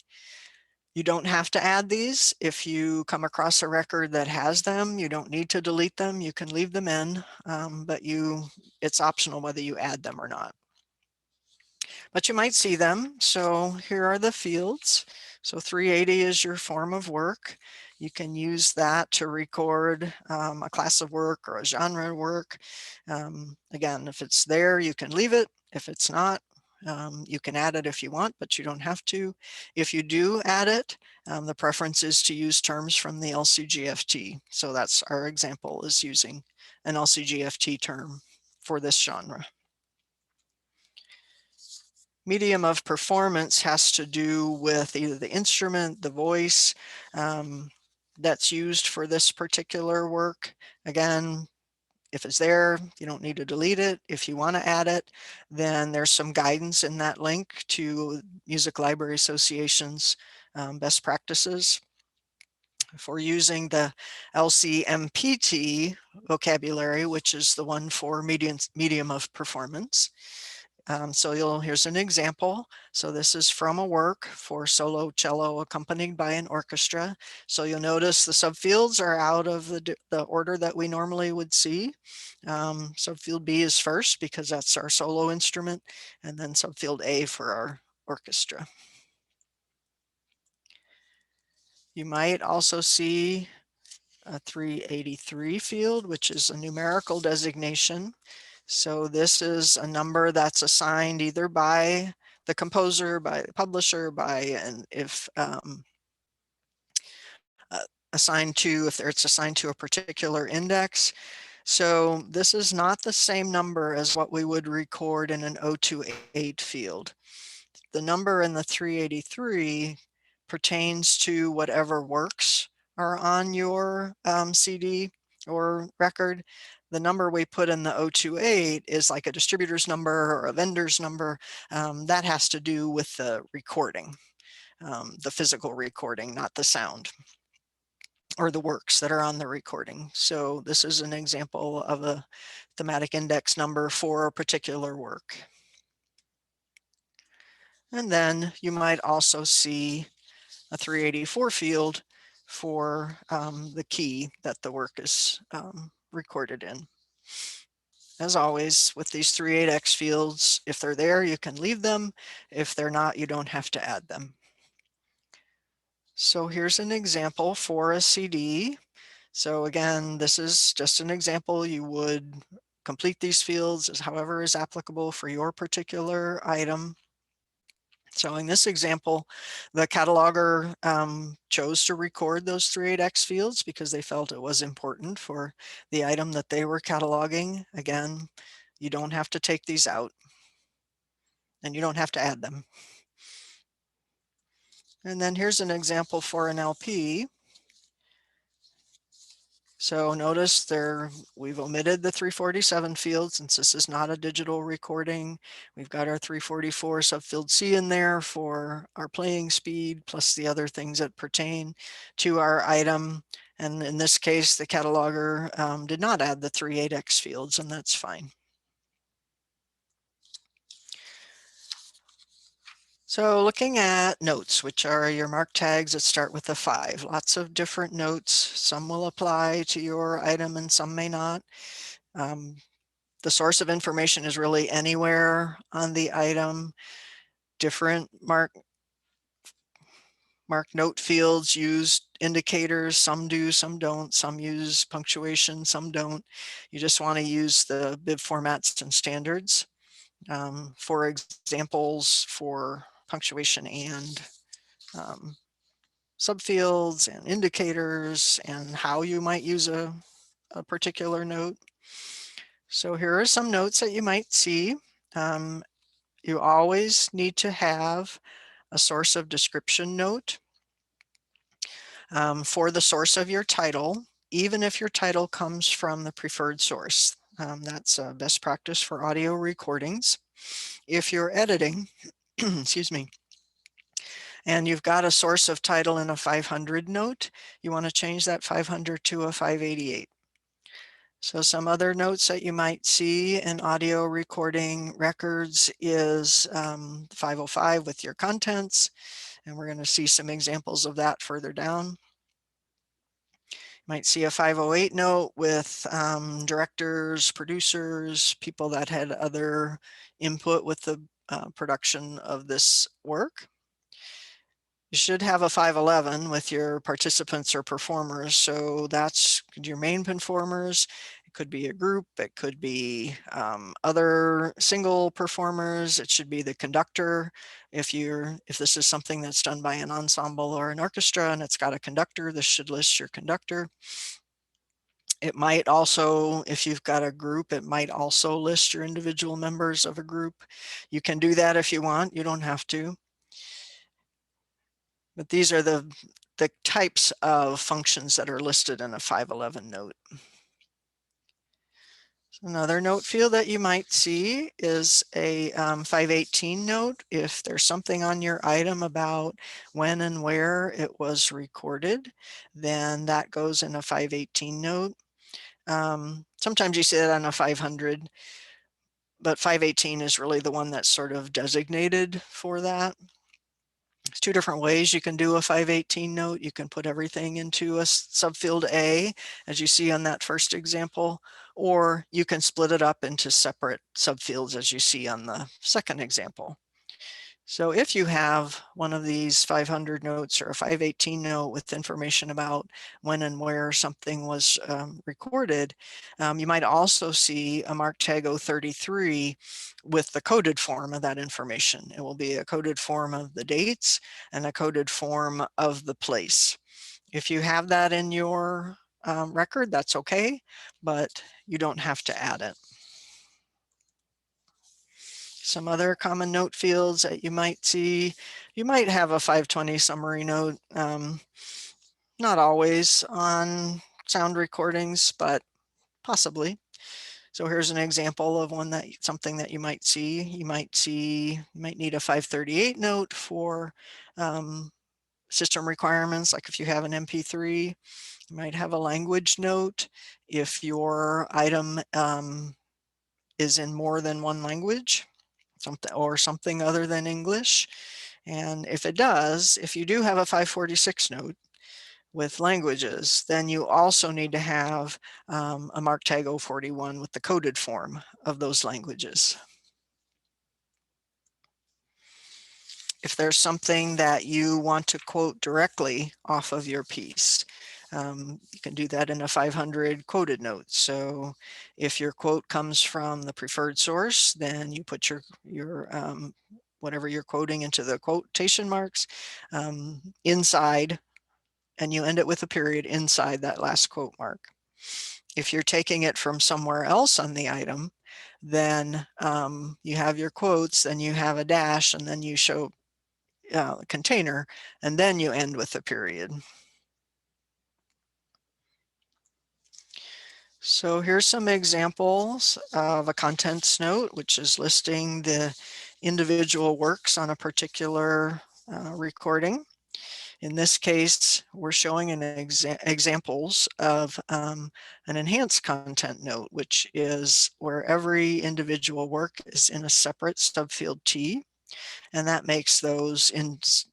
S2: You don't have to add these. If you come across a record that has them, you don't need to delete them. You can leave them in, but it's optional whether you add them or not. But you might see them. So here are the fields. So 380 is your form of work. You can use that to record a class of work or a genre of work. Again, if it's there, you can leave it. If it's not, you can add it if you want, but you don't have to. If you do add it, the preference is to use terms from the LCGFT. So that's our example, is using an LCGFT term for this genre. Medium of performance has to do with either the instrument, the voice that's used for this particular work. Again, if it's there, you don't need to delete it. If you want to add it, then there's some guidance in that link to Music Library Association's best practices. For using the LCMPT vocabulary, which is the one for medium of performance. Here's an example. So this is from a work for solo cello accompanied by an orchestra. So you'll notice the subfields are out of the order that we normally would see. Subfield B is first because that's our solo instrument, and then subfield A for our orchestra. You might also see a 383 field, which is a numerical designation. So this is a number that's assigned either by the composer, by the publisher, if it's assigned to a particular index. So this is not the same number as what we would record in an 028 field. The number in the 383 pertains to whatever works are on your CD or record. The number we put in the 028 is like a distributor's number or a vendor's number. That has to do with the recording, the physical recording, not the sound or the works that are on the recording. So this is an example of a thematic index number for a particular work. And then you might also see a 384 field for the key that the work is recorded in. As always, with these 3/8x fields, if they're there, you can leave them. If they're not, you don't have to add them. So here's an example for a CD. So again, this is just an example. You would complete these fields as however is applicable for your particular item. So in this example, the cataloger chose to record those 3/8x fields because they felt it was important for the item that they were cataloging. Again, you don't have to take these out and you don't have to add them. And then here's an example for an LP. So notice we've omitted the 347 field since this is not a digital recording. We've got our 344 subfield C in there for our playing speed, plus the other things that pertain to our item. And in this case, the cataloger did not add the 3/8x fields, and that's fine. So looking at notes, which are your mark tags that start with a 5, lots of different notes. Some will apply to your item and some may not. The source of information is really anywhere on the item. Different mark note fields use indicators. Some do, some don't. Some use punctuation, some don't. You just want to use the bib formats and standards. For examples for punctuation and subfields and indicators and how you might use a particular note. So here are some notes that you might see. You always need to have a source of description note for the source of your title, even if your title comes from the preferred source. That's a best practice for audio recordings. If you're editing, excuse me, and you've got a source of title in a 500 note, you want to change that 500 to a 588. So some other notes that you might see in audio recording records is 505 with your contents, and we're going to see some examples of that further down. You might see a 508 note with directors, producers, people that had other input with the production of this work. You should have a 511 with your participants or performers. So that's your main performers. It could be a group. It could be other single performers. It should be the conductor. If this is something that's done by an ensemble or an orchestra and it's got a conductor, this should list your conductor. It might also, if you've got a group, it might also list your individual members of a group. You can do that if you want, you don't have to. But these are the types of functions that are listed in a 511 note. Another note field that you might see is a 518 note. If there's something on your item about when and where it was recorded, then that goes in a 518 note. Sometimes you see that on a 500, but 518 is really the one that's sort of designated for that. There's two different ways you can do a 518 note. You can put everything into a subfield A, as you see on that first example, or you can split it up into separate subfields, as you see on the second example. So if you have one of these 500 notes or a 518 note with information about when and where something was recorded, you might also see a mark tag 033 with the coded form of that information. It will be a coded form of the dates and a coded form of the place. If you have that in your record, that's okay, but you don't have to add it. Some other common note fields that you might see, you might have a 520 summary note, not always on sound recordings, but possibly. So here's an example of one that something that you might see. You might need a 538 note for system requirements, like if you have an MP3. You might have a language note if your item is in more than one language, something other than English. And if it does, if you do have a 546 note with languages, then you also need to have a mark tag 041 with the coded form of those languages. If there's something that you want to quote directly off of your piece, you can do that in a 500 quoted note. So if your quote comes from the preferred source, then you put your whatever you're quoting into the quotation marks inside, and you end it with a period inside that last quote mark. If you're taking it from somewhere else on the item, then you have your quotes, then you have a dash, and then you show container, and then you end with a period. So here's some examples of a contents note, which is listing the individual works on a particular recording. In this case, we're showing examples of an enhanced content note, which is where every individual work is in a separate subfield T, and that makes those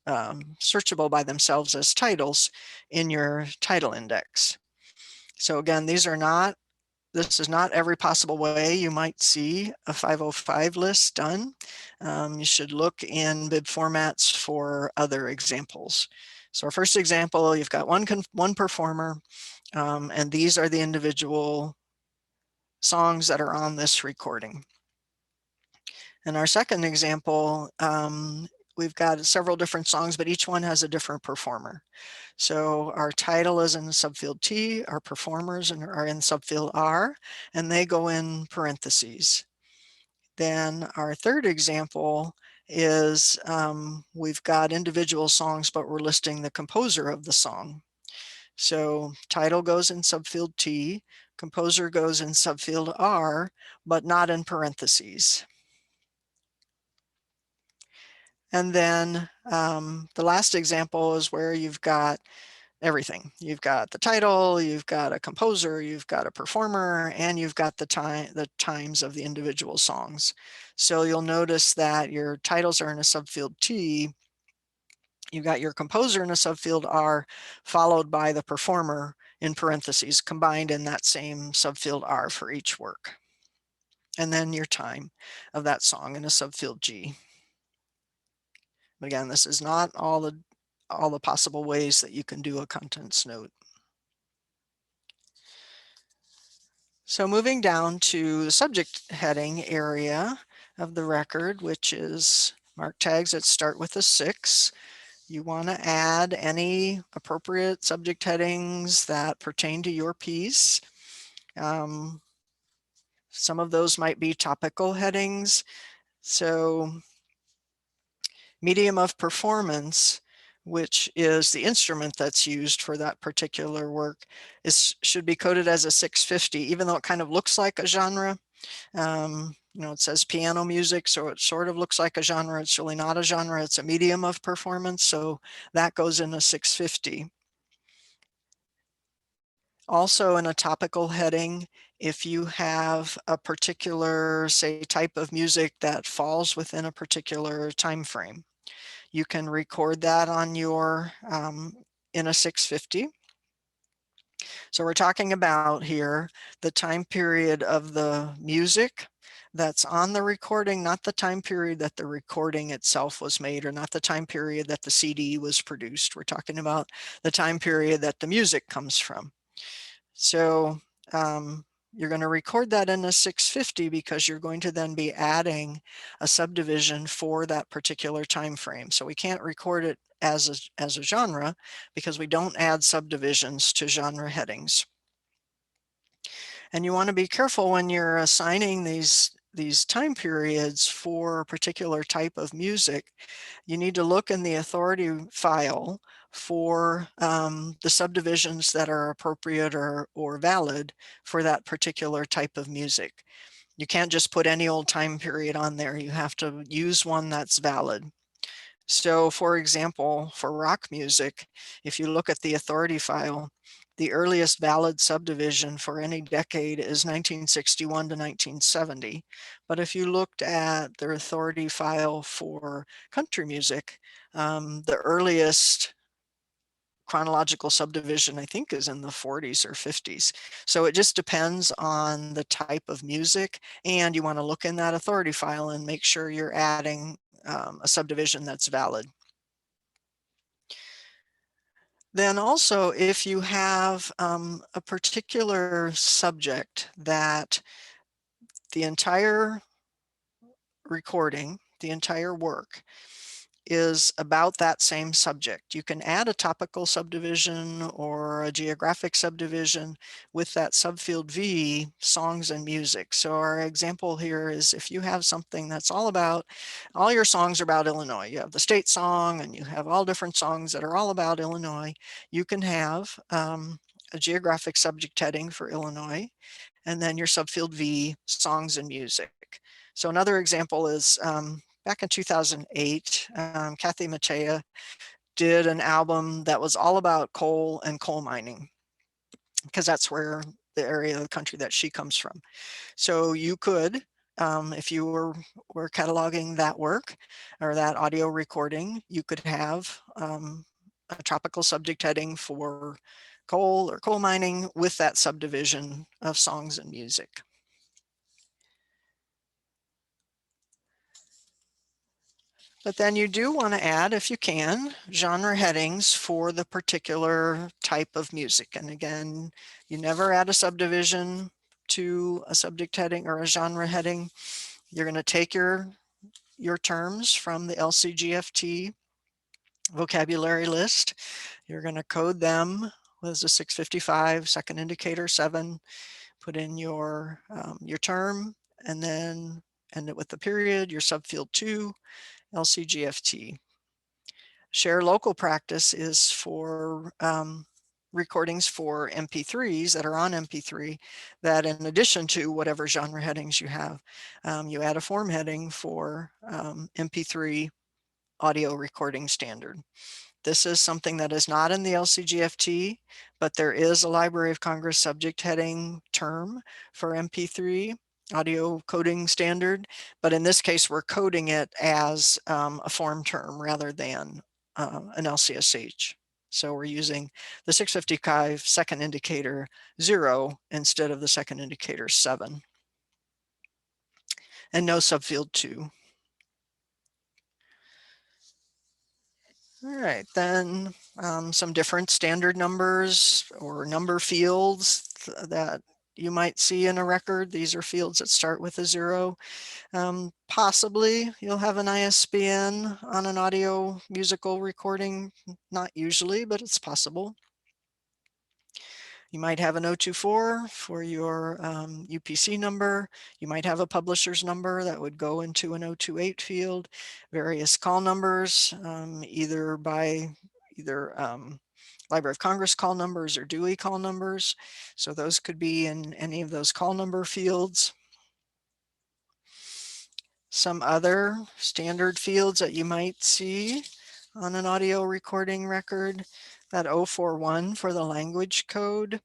S2: searchable by themselves as titles in your title index. So again, this is not every possible way you might see a 505 list done. You should look in bib formats for other examples. So our first example, you've got one performer, and these are the individual songs that are on this recording. In our second example, we've got several different songs, but each one has a different performer. So our title is in subfield T, our performers are in subfield R, and they go in parentheses. Then our third example is we've got individual songs, but we're listing the composer of the song. So title goes in subfield T, composer goes in subfield R, but not in parentheses. And then the last example is where you've got everything. You've got the title, you've got a composer, you've got a performer, and you've got the times of the individual songs. So you'll notice that your titles are in a subfield T, you've got your composer in a subfield R, followed by the performer in parentheses, combined in that same subfield R for each work. And then your time of that song in a subfield G. But again, this is not all the possible ways that you can do a contents note. So moving down to the subject heading area of the record, which is mark tags that start with a 6. You want to add any appropriate subject headings that pertain to your piece. Some of those might be topical headings. So medium of performance, which is the instrument that's used for that particular work, should be coded as a 650, even though it kind of looks like a genre. You know, it says piano music, so it sort of looks like a genre. It's really not a genre. It's a medium of performance. So that goes in a 650. Also in a topical heading, if you have a particular, say, type of music that falls within a particular time frame, you can record that on your in a 650. So we're talking about here the time period of the music that's on the recording, not the time period that the recording itself was made, or not the time period that the CD was produced. We're talking about the time period that the music comes from. So you're going to record that in a 650 because you're going to then be adding a subdivision for that particular time frame. So we can't record it as a genre because we don't add subdivisions to genre headings. And you want to be careful when you're assigning these time periods for a particular type of music. You need to look in the authority file for the subdivisions that are appropriate or valid for that particular type of music. You can't just put any old time period on there. You have to use one that's valid. So for example, for rock music, if you look at the authority file, the earliest valid subdivision for any decade is 1961 to 1970. But if you looked at the authority file for country music, the earliest chronological subdivision, I think, is in the 40s or 50s. So it just depends on the type of music, and you want to look in that authority file and make sure you're adding a subdivision that's valid. Then also, if you have a particular subject that the entire recording, the entire work, is about that same subject, you can add a topical subdivision or a geographic subdivision with that subfield V, songs and music. So our example here is if you have something that's all your songs are about Illinois, you have the state song and you have all different songs that are all about Illinois, you can have a geographic subject heading for Illinois, and then your subfield V, songs and music. So another example is back in 2008, Kathy Mattea did an album that was all about coal and coal mining, because that's where the area of the country that she comes from. So you could, if you were cataloging that work or that audio recording, you could have a tropical subject heading for coal or coal mining with that subdivision of songs and music. But then you do want to add, if you can, genre headings for the particular type of music. And again, you never add a subdivision to a subject heading or a genre heading. You're going to take your terms from the LCGFT vocabulary list. You're going to code them with a 655, second indicator 7, put in your term, and then end it with the period, your subfield 2, LCGFT. Share local practice is for recordings for MP3s that are on MP3, that in addition to whatever genre headings you have, you add a form heading for MP3 audio recording standard. This is something that is not in the LCGFT, but there is a Library of Congress subject heading term for MP3 audio coding standard. But in this case, we're coding it as a form term rather than an LCSH. So we're using the 655 second indicator 0 instead of the second indicator 7. And no subfield 2. All right, then some different standard numbers or number fields that you might see in a record. These are fields that start with a 0. Possibly you'll have an ISBN on an audio musical recording. Not usually, but it's possible. You might have an 024 for your UPC number. You might have a publisher's number that would go into an 028 field. Various call numbers, either Library of Congress call numbers or Dewey call numbers. So those could be in any of those call number fields. Some other standard fields that you might see on an audio recording record, that 041 for the language code.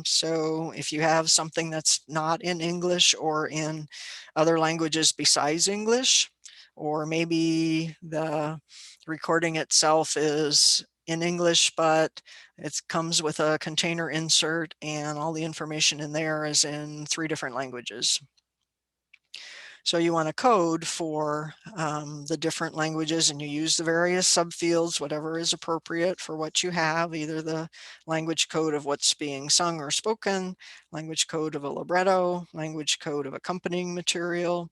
S2: So if you have something that's not in English or in other languages besides English, or maybe the recording itself is in English, but it comes with a container insert and all the information in there is in 3 different languages. So you want a code for the different languages, and you use the various subfields, whatever is appropriate for what you have, either the language code of what's being sung or spoken, language code of a libretto, language code of accompanying material,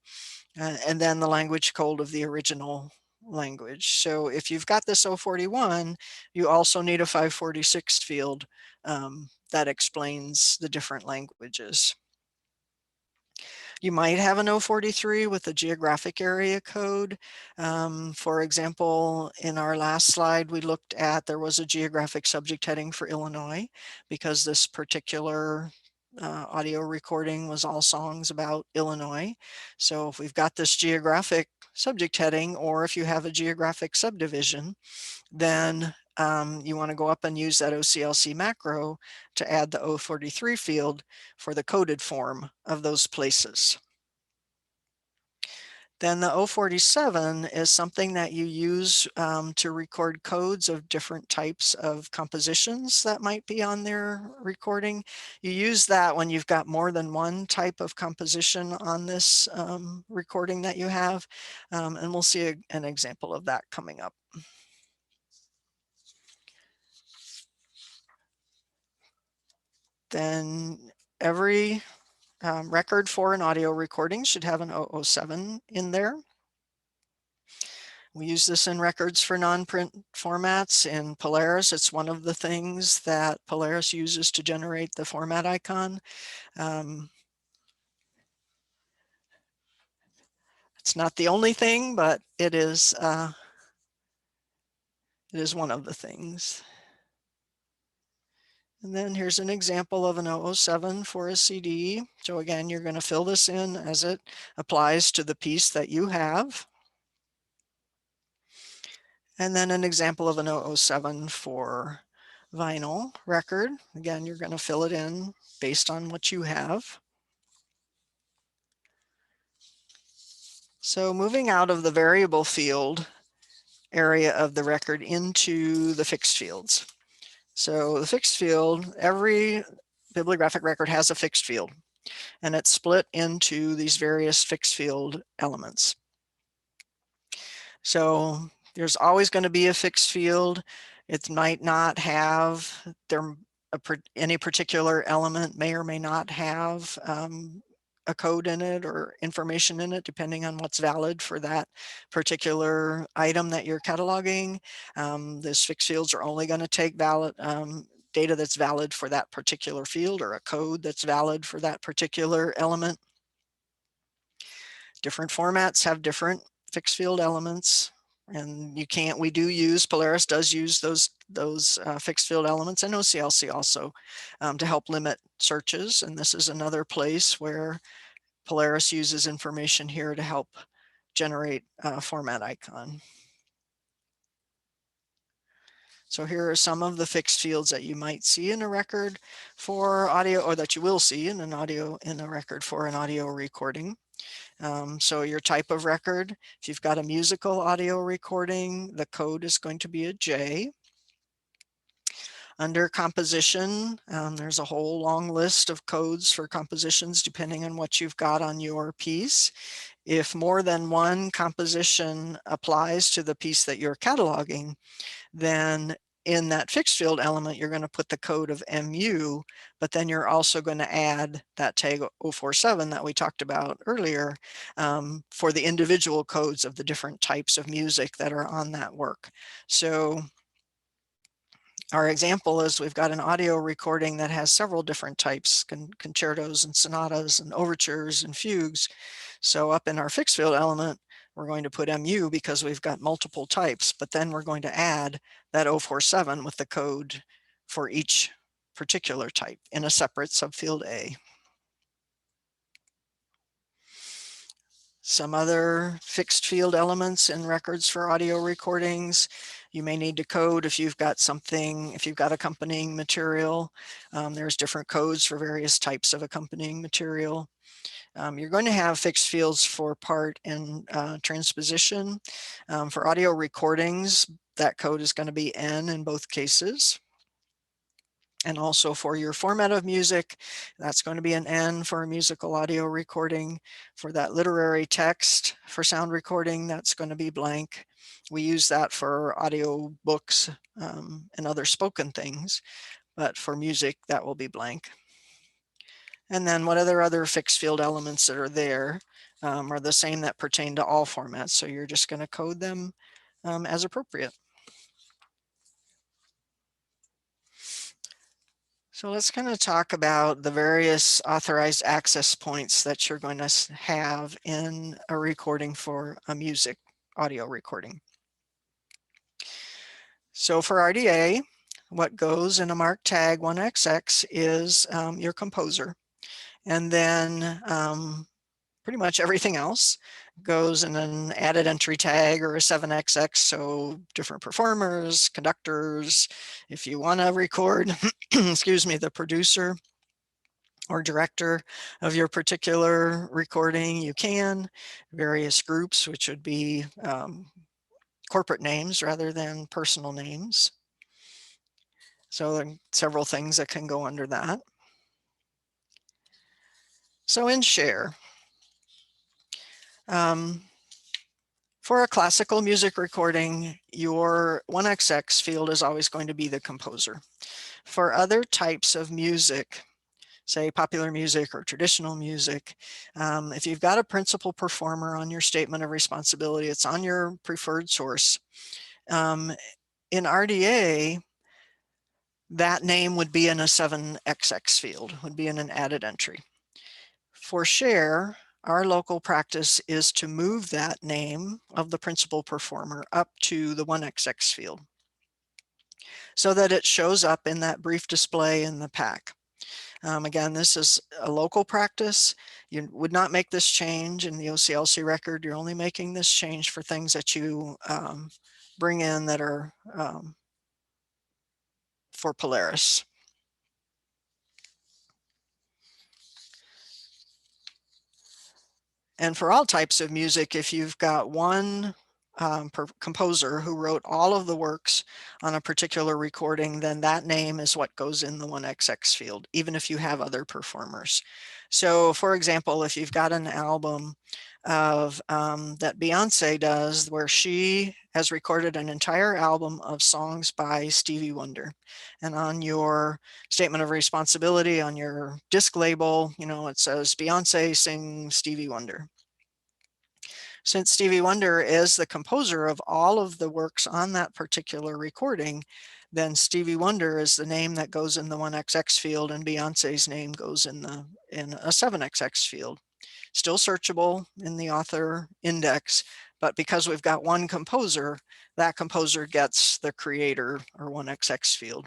S2: and then the language code of the original language. So if you've got this 041, you also need a 546 field that explains the different languages. You might have an 043 with a geographic area code. For example, in our last slide, we looked at, there was a geographic subject heading for Illinois because this particular audio recording was all songs about Illinois. So if we've got this geographic subject heading, or if you have a geographic subdivision, then you want to go up and use that OCLC macro to add the 043 field for the coded form of those places. Then the 047 is something that you use to record codes of different types of compositions that might be on their recording. You use that when you've got more than one type of composition on this recording that you have, and we'll see an example of that coming up. Then every record for an audio recording should have an 007 in there. We use this in records for non-print formats. In Polaris, it's one of the things that Polaris uses to generate the format icon. It's not the only thing, but it is one of the things. And then here's an example of an 007 for a CD. So again, you're going to fill this in as it applies to the piece that you have. And then an example of an 007 for vinyl record. Again, you're going to fill it in based on what you have. So moving out of the variable field area of the record into the fixed fields. So the fixed field, every bibliographic record has a fixed field, and it's split into these various fixed field elements. So there's always going to be a fixed field. It might not have, any particular element may or may not have a code in it or information in it, depending on what's valid for that particular item that you're cataloging. These fixed fields are only going to take valid data that's valid for that particular field, or a code that's valid for that particular element. Different formats have different fixed field elements, and we do use, Polaris does use those fixed field elements, and OCLC also, to help limit searches. And this is another place where Polaris uses information here to help generate a format icon. So here are some of the fixed fields that you might see in a record for audio, or that you will see in a record for an audio recording. So your type of record, if you've got a musical audio recording, the code is going to be a J. Under composition, there's a whole long list of codes for compositions depending on what you've got on your piece. If more than one composition applies to the piece that you're cataloging, then in that fixed field element, you're going to put the code of MU, but then you're also going to add that tag 047 that we talked about earlier for the individual codes of the different types of music that are on that work. So Our example is we've got an audio recording that has several different types, concertos and sonatas and overtures and fugues. So up in our fixed field element, we're going to put MU because we've got multiple types, but then we're going to add that 047 with the code for each particular type in a separate subfield A. Some other fixed field elements in records for audio recordings. You may need to code if you've got something, if you've got accompanying material. There's different codes for various types of accompanying material. You're going to have fixed fields for part and transposition. For audio recordings, that code is going to be N in both cases. And also for your format of music, that's going to be an N for a musical audio recording. For that literary text for sound recording, that's going to be blank. We use that for audio books and other spoken things, but for music, that will be blank. And then what other fixed field elements that are there are the same that pertain to all formats. So you're just going to code them as appropriate. So let's kind of talk about the various authorized access points that you're going to have in a recording for a music audio recording. So for RDA, what goes in a marked tag 1XX is your composer. And then pretty much everything else goes in an added entry tag or a 7XX, so different performers, conductors. If you want to record, excuse me, the producer or director of your particular recording, you can. Various groups, which would be corporate names rather than personal names. So there are several things that can go under that. So in share, for a classical music recording, your 1XX field is always going to be the composer. For other types of music, say popular music or traditional music, if you've got a principal performer on your statement of responsibility, it's on your preferred source. In RDA, that name would be in a 7XX field, would be in an added entry. For share, our local practice is to move that name of the principal performer up to the 1XX field so that it shows up in that brief display in the pack. Again, this is a local practice. You would not make this change in the OCLC record. You're only making this change for things that you bring in that are for Polaris. And for all types of music, if you've got one composer who wrote all of the works on a particular recording, then that name is what goes in the 1XX field, even if you have other performers. So for example, if you've got an album of that Beyonce does, where she has recorded an entire album of songs by Stevie Wonder, and on your statement of responsibility on your disc label, you know, it says Beyonce sing Stevie Wonder. Since Stevie Wonder is the composer of all of the works on that particular recording, then Stevie Wonder is the name that goes in the 1XX field, and Beyonce's name goes in a 7XX field. Still searchable in the author index, but because we've got one composer, that composer gets the creator or 1XX field.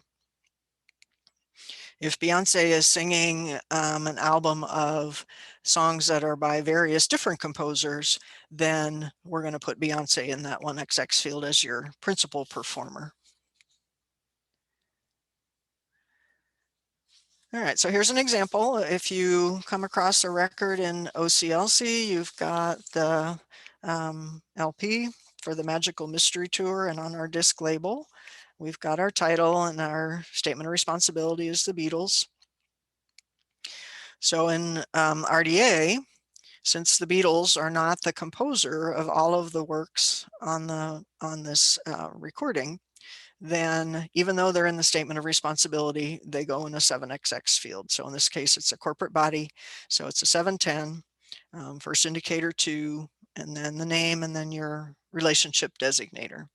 S2: If Beyonce is singing an album of songs that are by various different composers, then we're going to put Beyonce in that 1XX field as your principal performer. All right, so here's an example. If you come across a record in OCLC, you've got the LP for the Magical Mystery Tour, and on our disc label, we've got our title, and our statement of responsibility is the Beatles. So in RDA, since the Beatles are not the composer of all of the works on this recording, then even though they're in the statement of responsibility, they go in a 7XX field. So in this case, it's a corporate body. So it's a 710, first indicator 2, and then the name, and then your relationship designator.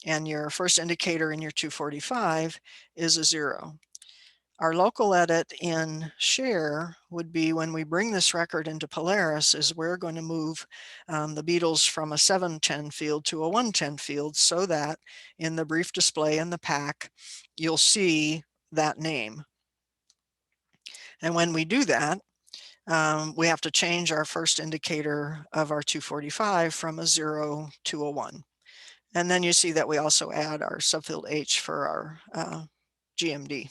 S2: and your first indicator in your 245 is a 0. Our local edit in share would be when we bring this record into Polaris is we're going to move the Beatles from a 710 field to a 110 field so that in the brief display in the pack, you'll see that name. And when we do that, we have to change our first indicator of our 245 from a 0 to a 1. And then you see that we also add our subfield H for our GMD.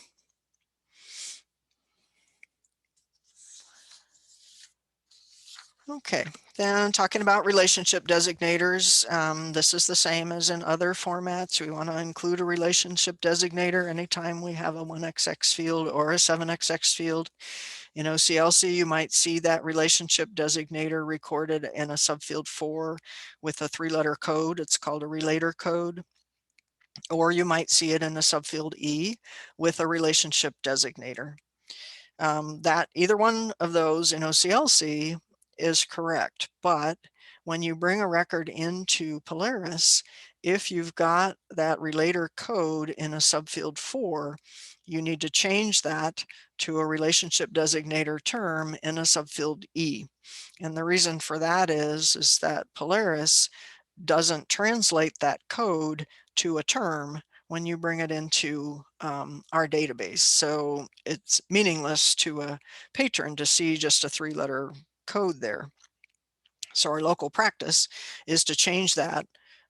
S2: Okay, then talking about relationship designators, this is the same as in other formats. We want to include a relationship designator anytime we have a 1XX field or a 7XX field. In OCLC, you might see that relationship designator recorded in a subfield 4 with a 3-letter code. It's called a relator code. Or you might see it in a subfield E with a relationship designator. That either one of those in OCLC is correct, but when you bring a record into Polaris, if you've got that relator code in a subfield 4, you need to change that to a relationship designator term in a subfield E. And the reason for that is that Polaris doesn't translate that code to a term when you bring it into our database. So it's meaningless to a patron to see just a 3-letter code there. So our local practice is to change that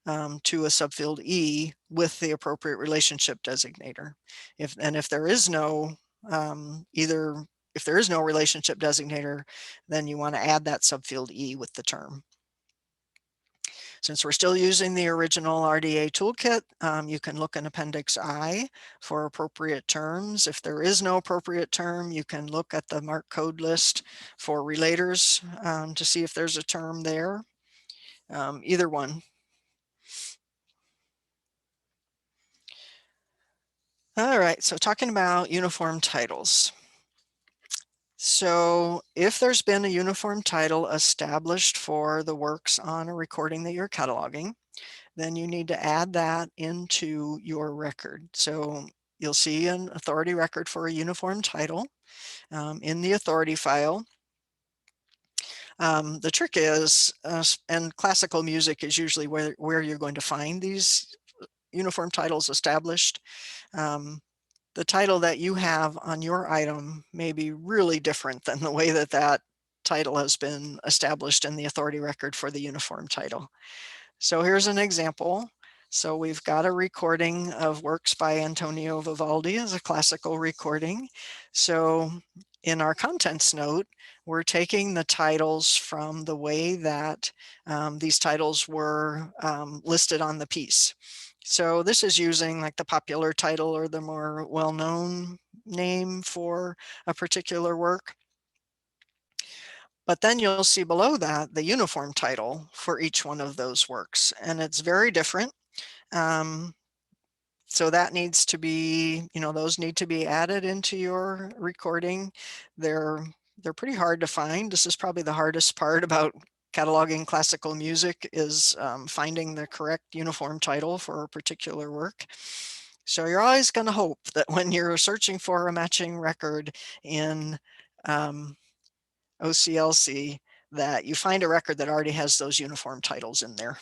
S2: to a subfield E with the appropriate relationship designator. If there is no if there is no relationship designator, then you want to add that subfield E with the term. Since we're still using the original RDA toolkit, you can look in Appendix I for appropriate terms. If there is no appropriate term, you can look at the MARC code list for relators to see if there's a term there. Either one. All right, so talking about uniform titles. So if there's been a uniform title established for the works on a recording that you're cataloging, then you need to add that into your record. So you'll see an authority record for a uniform title in the authority file. The trick is, and classical music is usually where you're going to find these uniform titles established. The title that you have on your item may be really different than the way that that title has been established in the authority record for the uniform title. So here's an example. So we've got a recording of works by Antonio Vivaldi as a classical recording. So in our contents note, we're taking the titles from the way that these titles were listed on the piece. So this is using like the popular title or the more well-known name for a particular work. But then you'll see below that the uniform title for each one of those works, and it's very different. So that needs to be, those need to be added into your recording. They're pretty hard to find. This is probably the hardest part about cataloging classical music is finding the correct uniform title for a particular work. So you're always going to hope that when you're searching for a matching record in OCLC, that you find a record that already has those uniform titles in there.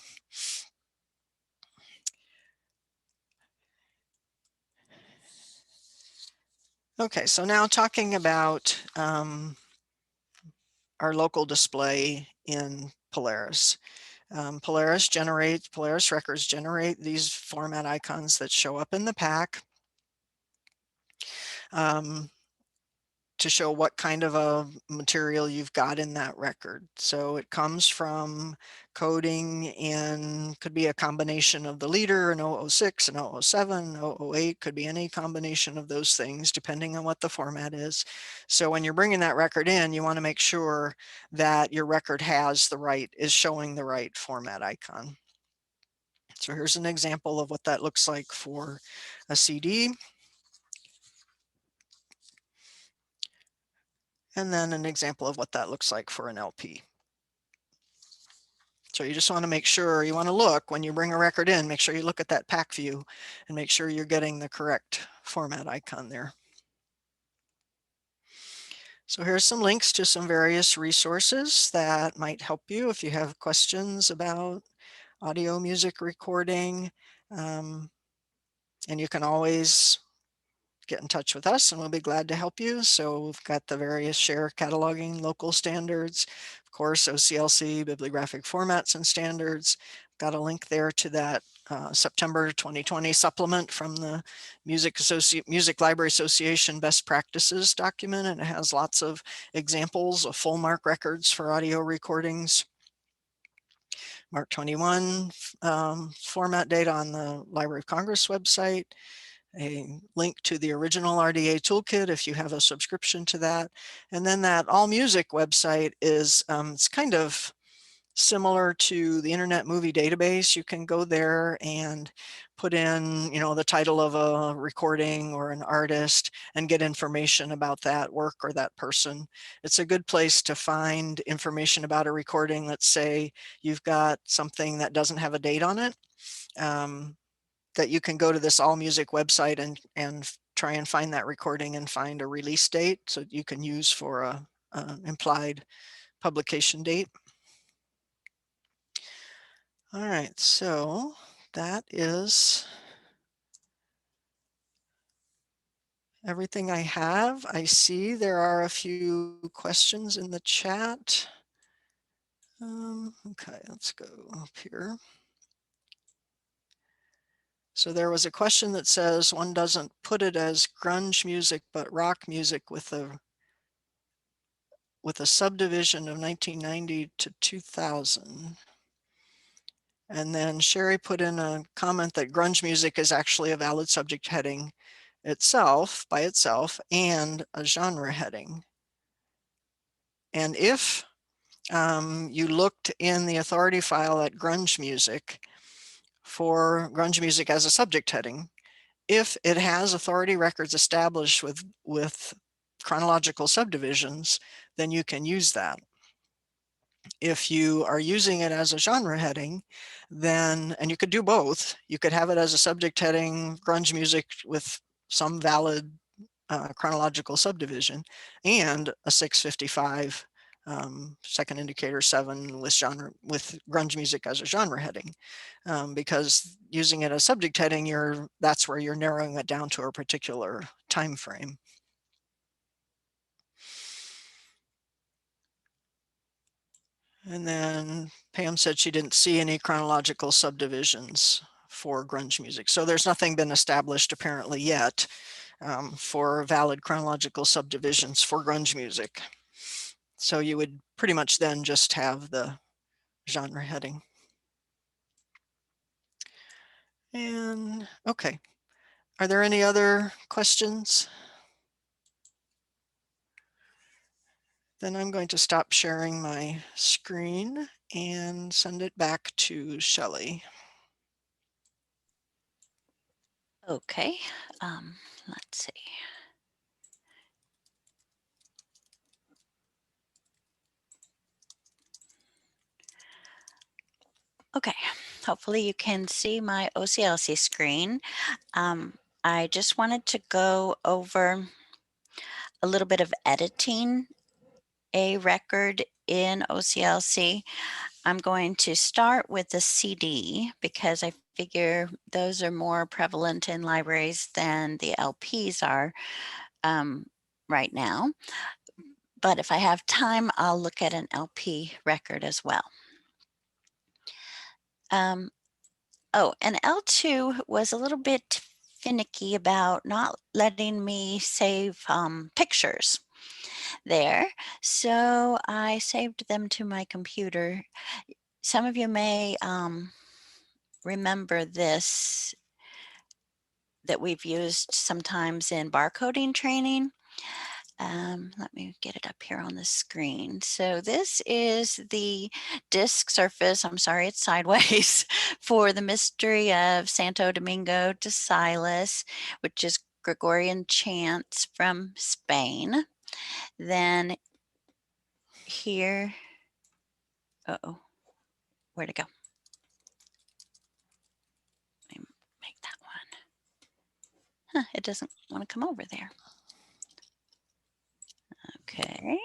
S2: Okay, so now talking about our local display in Polaris. Polaris records generate these format icons that show up in the pack to show what kind of a material you've got in that record. So it comes from coding and could be a combination of the leader, an 006, an 007, 008, could be any combination of those things depending on what the format is. So when you're bringing that record in, you want to make sure that your record is showing the right format icon. So here's an example of what that looks like for a CD. And then an example of what that looks like for an LP. So you just want to make sure, you want to look when you bring a record in, make sure you look at that pack view and make sure you're getting the correct format icon there. So here's some links to some various resources that might help you if you have questions about audio music recording. And you can always get in touch with us and we'll be glad to help you. So we've got the various share cataloging local standards, of course, OCLC, bibliographic formats and standards. Got a link there to that September 2020 supplement from the Music Library Association best practices document, and it has lots of examples of full MARC records for audio recordings. MARC 21 format data on the Library of Congress website, a link to the original RDA toolkit if you have a subscription to that. And then that AllMusic website is it's kind of similar to the Internet Movie Database. You can go there and put in, you know, the title of a recording or an artist and get information about that work or that person. It's a good place to find information about a recording. Let's say you've got something that doesn't have a date on it. That you can go to this AllMusic website and try and find that recording and find a release date so you can use for a implied publication date. All right, so that is everything I have. I see there are a few questions in the chat. Okay, let's go up here. So there was a question that says one doesn't put it as grunge music, but rock music with a subdivision of 1990 to 2000. And then Sherry put in a comment that grunge music is actually a valid subject heading itself, by itself, and a genre heading. And if you looked in the authority file at grunge music for grunge music as a subject heading, if it has authority records established with chronological subdivisions, then you can use that. If you are using it as a genre heading, then, and you could do both, you could have it as a subject heading, grunge music with some valid chronological subdivision, and a 655 second indicator 7 with grunge music as a genre heading, because using it as subject heading, that's where you're narrowing it down to a particular time frame. And then Pam said she didn't see any chronological subdivisions for grunge music. So there's nothing been established apparently yet for valid chronological subdivisions for grunge music. So you would pretty much then just have the genre heading. And okay, are there any other questions? Then I'm going to stop sharing my screen and send it back to Shelley.
S1: Okay, let's see. Okay, hopefully you can see my OCLC screen. I just wanted to go over a little bit of editing a record in OCLC. I'm going to start with the CD because I figure those are more prevalent in libraries than the LPs are right now. But if I have time, I'll look at an LP record as well. Oh, and L2 was a little bit finicky about not letting me save pictures there. So I saved them to my computer. Some of you may remember this that we've used sometimes in barcoding training. Let me get it up here on the screen. So this is the disk surface, I'm sorry, it's sideways, for the Mystery of Santo Domingo de Silas, which is Gregorian chants from Spain. Then here, where'd it go? Let me make that one. Huh, it doesn't want to come over there. Okay.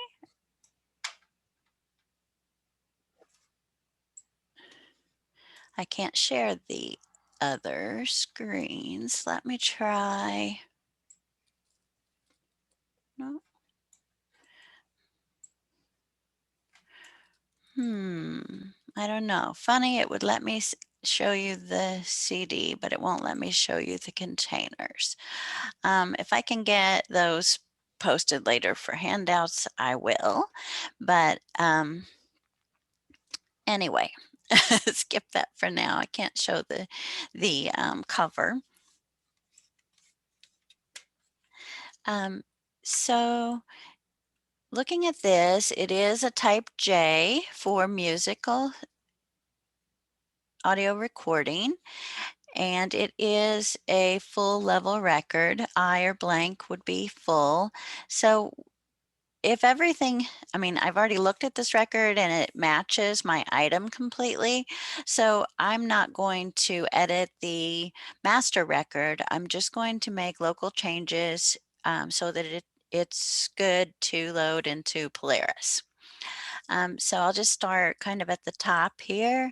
S1: I can't share the other screens. Let me try. No. I don't know. Funny, it would let me show you the CD, but it won't let me show you the containers. If I can get those posted later for handouts, I will. But anyway, skip that for now. I can't show the cover. So looking at this, it is a type J for musical audio recording, and it is a full level record. I or blank would be full. So if everything, I mean, I've already looked at this record and it matches my item completely. So I'm not going to edit the master record. I'm just going to make local changes so that it's good to load into Polaris. So I'll just start kind of at the top here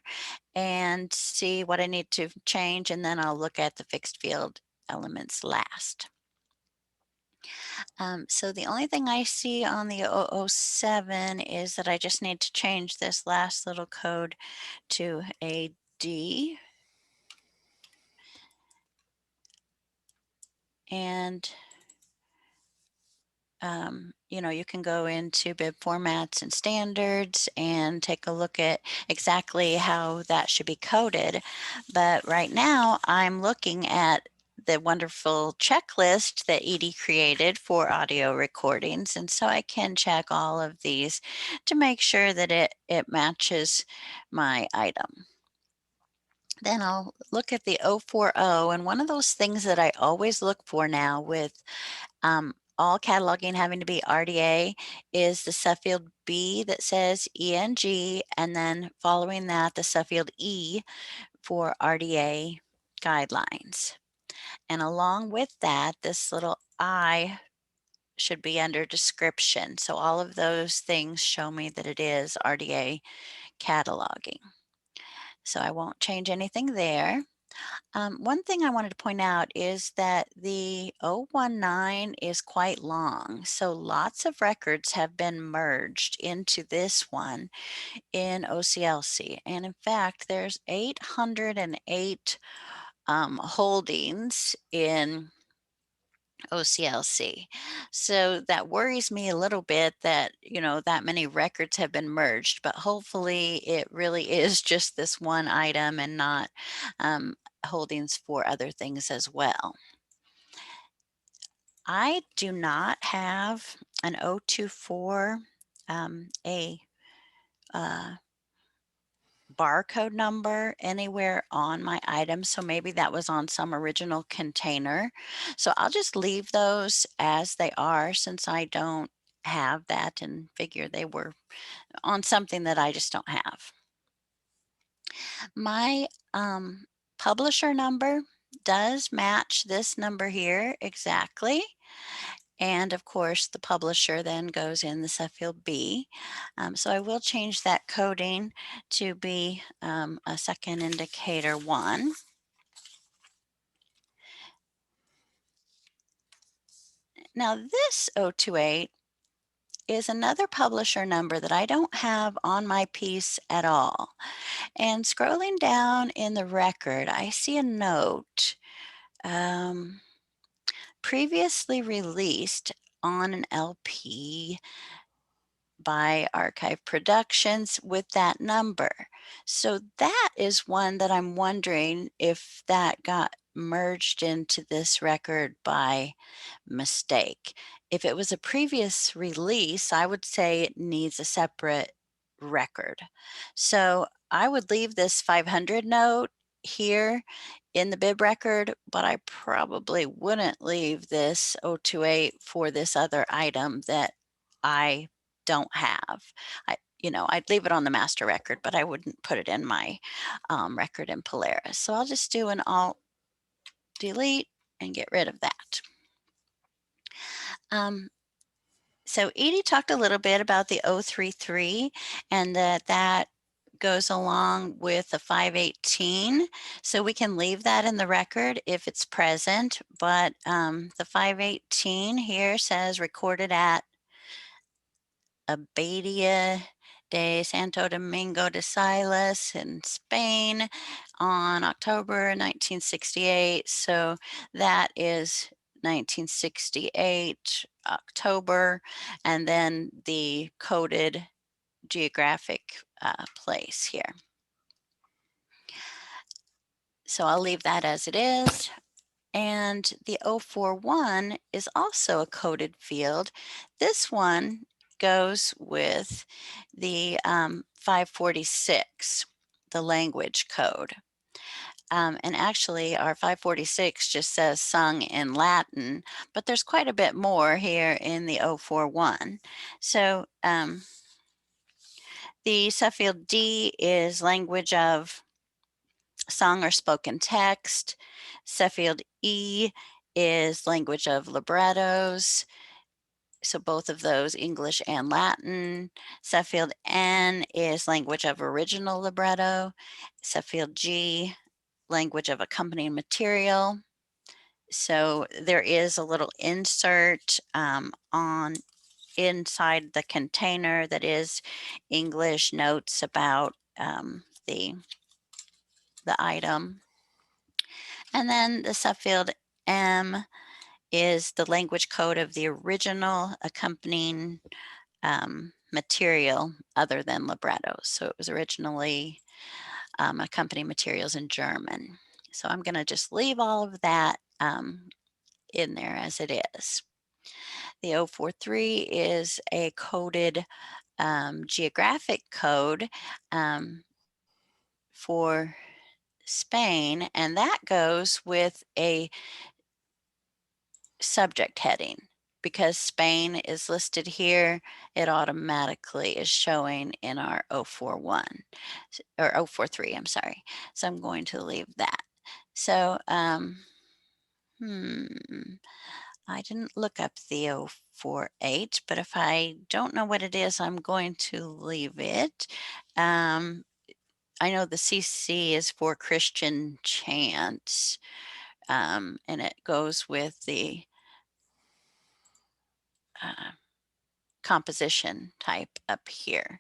S1: and see what I need to change, and then I'll look at the fixed field elements last. So the only thing I see on the 007 is that I just need to change this last little code to a D. And you know, you can go into bib formats and standards and take a look at exactly how that should be coded. But right now I'm looking at the wonderful checklist that Edie created for audio recordings. And so I can check all of these to make sure that it matches my item. Then I'll look at the 040, and one of those things that I always look for now with all cataloging having to be RDA is the subfield B that says ENG, and then following that, the subfield E for RDA guidelines. And along with that, this little I should be under description. So all of those things show me that it is RDA cataloging. So I won't change anything there. One thing I wanted to point out is that the 019 is quite long. So lots of records have been merged into this one in OCLC. And in fact, there's 808 holdings in OCLC. So that worries me a little bit that, you know, that many records have been merged, but hopefully it really is just this one item and not holdings for other things as well. I do not have an 024, a barcode number anywhere on my item. So maybe that was on some original container. So I'll just leave those as they are since I don't have that and figure they were on something that I just don't have. My publisher number does match this number here exactly. And of course, the publisher then goes in the subfield B. So I will change that coding to be a second indicator 1. Now this 028 is another publisher number that I don't have on my piece at all. And scrolling down in the record, I see a note. Previously released on an LP by Archive Productions with that number. So that is one that I'm wondering if that got merged into this record by mistake. If it was a previous release, I would say it needs a separate record. So I would leave this 500 note here in the bib record, but I probably wouldn't leave this 028 for this other item that I don't have. I'd leave it on the master record, but I wouldn't put it in my record in Polaris. So I'll just do an Alt delete and get rid of that. So Edie talked a little bit about the 033 and that goes along with the 518. So we can leave that in the record if it's present, but the 518 here says recorded at Abadia de Santo Domingo de Silas in Spain on October 1968. So that is 1968 October, and then the coded geographic place here. So I'll leave that as it is. And the 041 is also a coded field. This one goes with the 546, the language code. And actually our 546 just says sung in Latin, but there's quite a bit more here in the 041. So the subfield D is language of sung or spoken text. Subfield E is language of librettos. So both of those, English and Latin. Subfield N is language of original libretto. Subfield G, language of accompanying material. So there is a little insert on inside the container that is English notes about the item. And then the subfield M is the language code of the original accompanying material other than libretto. So it was originally accompanying materials in German. So I'm going to just leave all of that in there as it is. The 043 is a coded geographic code for Spain, and that goes with a subject heading. Because Spain is listed here, it automatically is showing in our 041 or 043, I'm sorry. So I'm going to leave that. So I didn't look up the 048, but if I don't know what it is, I'm going to leave it. I know the CC is for Christian chants, and it goes with the composition type up here,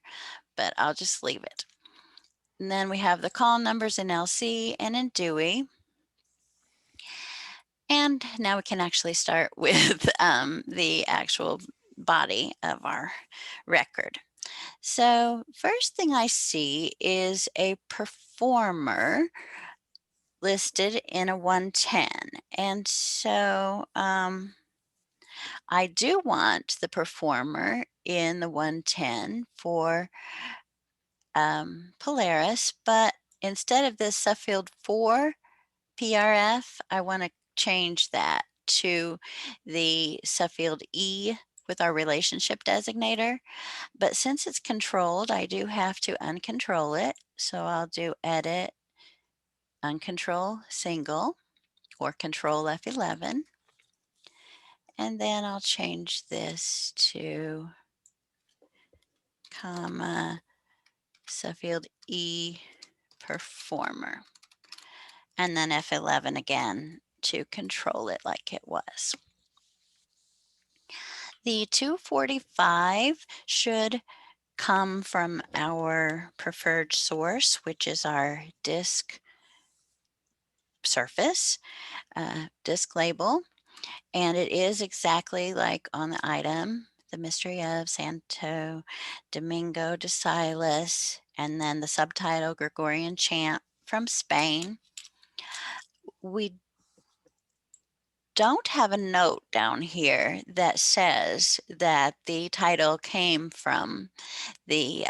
S1: but I'll just leave it. And then we have the call numbers in LC and in Dewey. And now we can actually start with the actual body of our record. So first thing I see is a performer listed in a 110. And so I do want the performer in the 110 for Polaris, but instead of this subfield 4 PRF, I want to change that to the subfield E with our relationship designator. But since it's controlled, I do have to uncontrol it. So I'll do edit, uncontrol single, or control F11. And then I'll change this to comma subfield E performer. And then F11 again to control it like it was. The 245 should come from our preferred source, which is our disk surface, disk label. And it is exactly like on the item, the Mystery of Santo Domingo de Silas, and then the subtitle Gregorian Chant from Spain. We don't have a note down here that says that the title came from the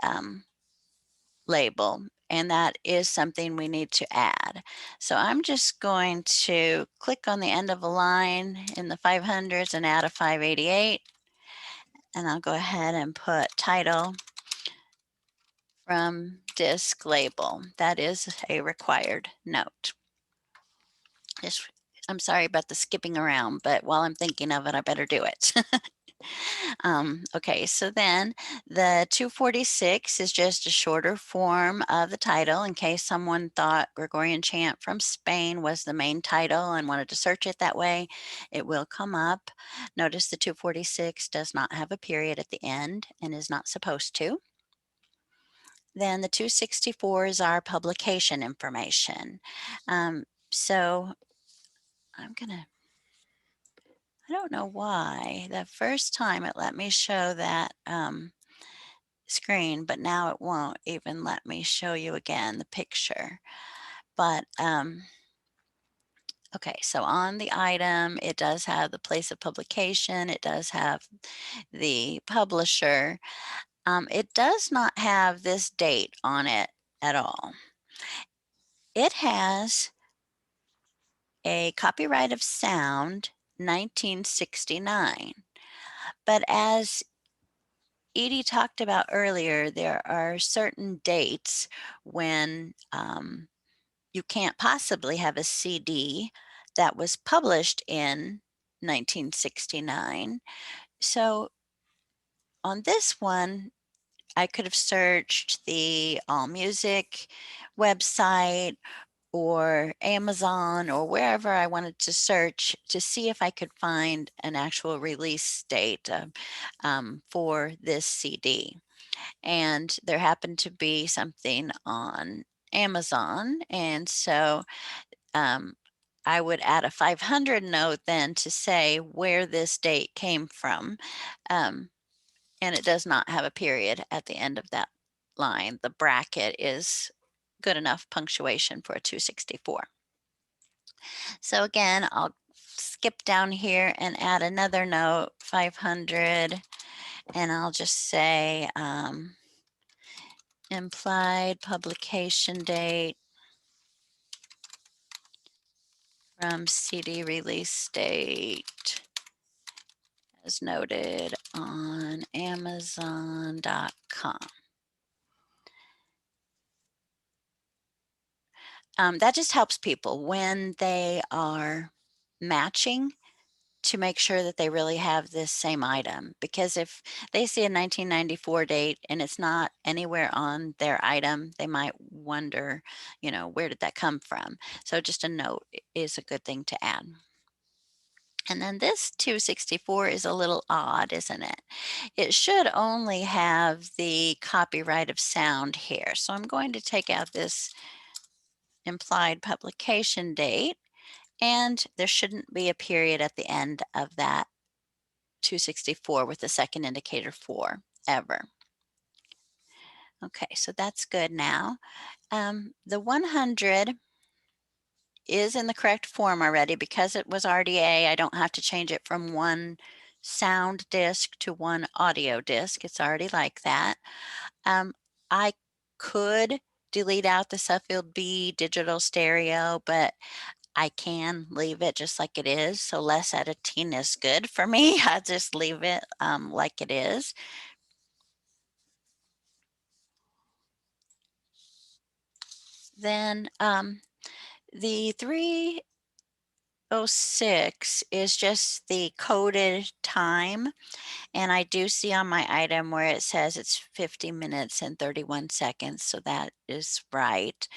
S1: label, and that is something we need to add. So I'm just going to click on the end of a line in the 500s and add a 588, and I'll go ahead and put title from disc label. That is a required note. I'm sorry about the skipping around, but while I'm thinking of it, I better do it. Okay, so then the 246 is just a shorter form of the title in case someone thought Gregorian chant from Spain was the main title and wanted to search it that way. It will come up. Notice the 246 does not have a period at the end and is not supposed to. Then the 264 is our publication information. So I'm gonna, I don't know why the first time it let me show that screen, but now it won't even let me show you again the picture. But okay, so on the item, it does have the place of publication. It does have the publisher. It does not have this date on it at all. It has a copyright of sound 1969. But as Edie talked about earlier, there are certain dates when you can't possibly have a CD that was published in 1969. So on this one, I could have searched the AllMusic website or Amazon or wherever I wanted to search to see if I could find an actual release date for this CD. And there happened to be something on Amazon. And so I would add a 500 note then to say where this date came from. And it does not have a period at the end of that line. The bracket is good enough punctuation for a 264. So again, I'll skip down here and add another note, 500, and I'll just say implied publication date from CD release date as noted on Amazon.com. That just helps people when they are matching to make sure that they really have this same item. Because if they see a 1994 date and it's not anywhere on their item, they might wonder, where did that come from? So just a note is a good thing to add. And then this 264 is a little odd, isn't it? It should only have the copyright of sound here. So I'm going to take out this implied publication date, and there shouldn't be a period at the end of that 264 with the second indicator 4 ever. Okay, so that's good now. The 100 is in the correct form already because it was RDA. I don't have to change it from one sound disc to one audio disc. It's already like that. I could delete out the Suffield B digital stereo, but I can leave it just like it is. So less editing is good for me. I just leave it like it is. Then the 306 is just the coded time. And I do see on my item where it says it's 50 minutes and 31 seconds. So that is right.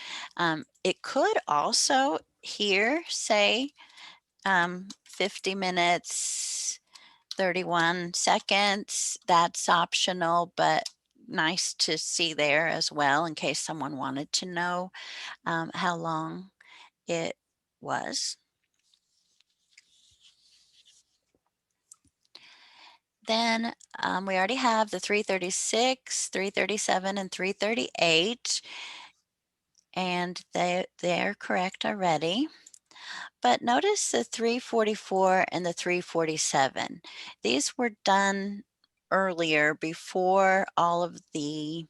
S1: It could also here say 50 minutes, 31 seconds. That's optional, but nice to see there as well in case someone wanted to know how long it was. Then we already have the 336, 337, and 338, and they're correct already. But notice the 344 and the 347. These were done earlier before all of the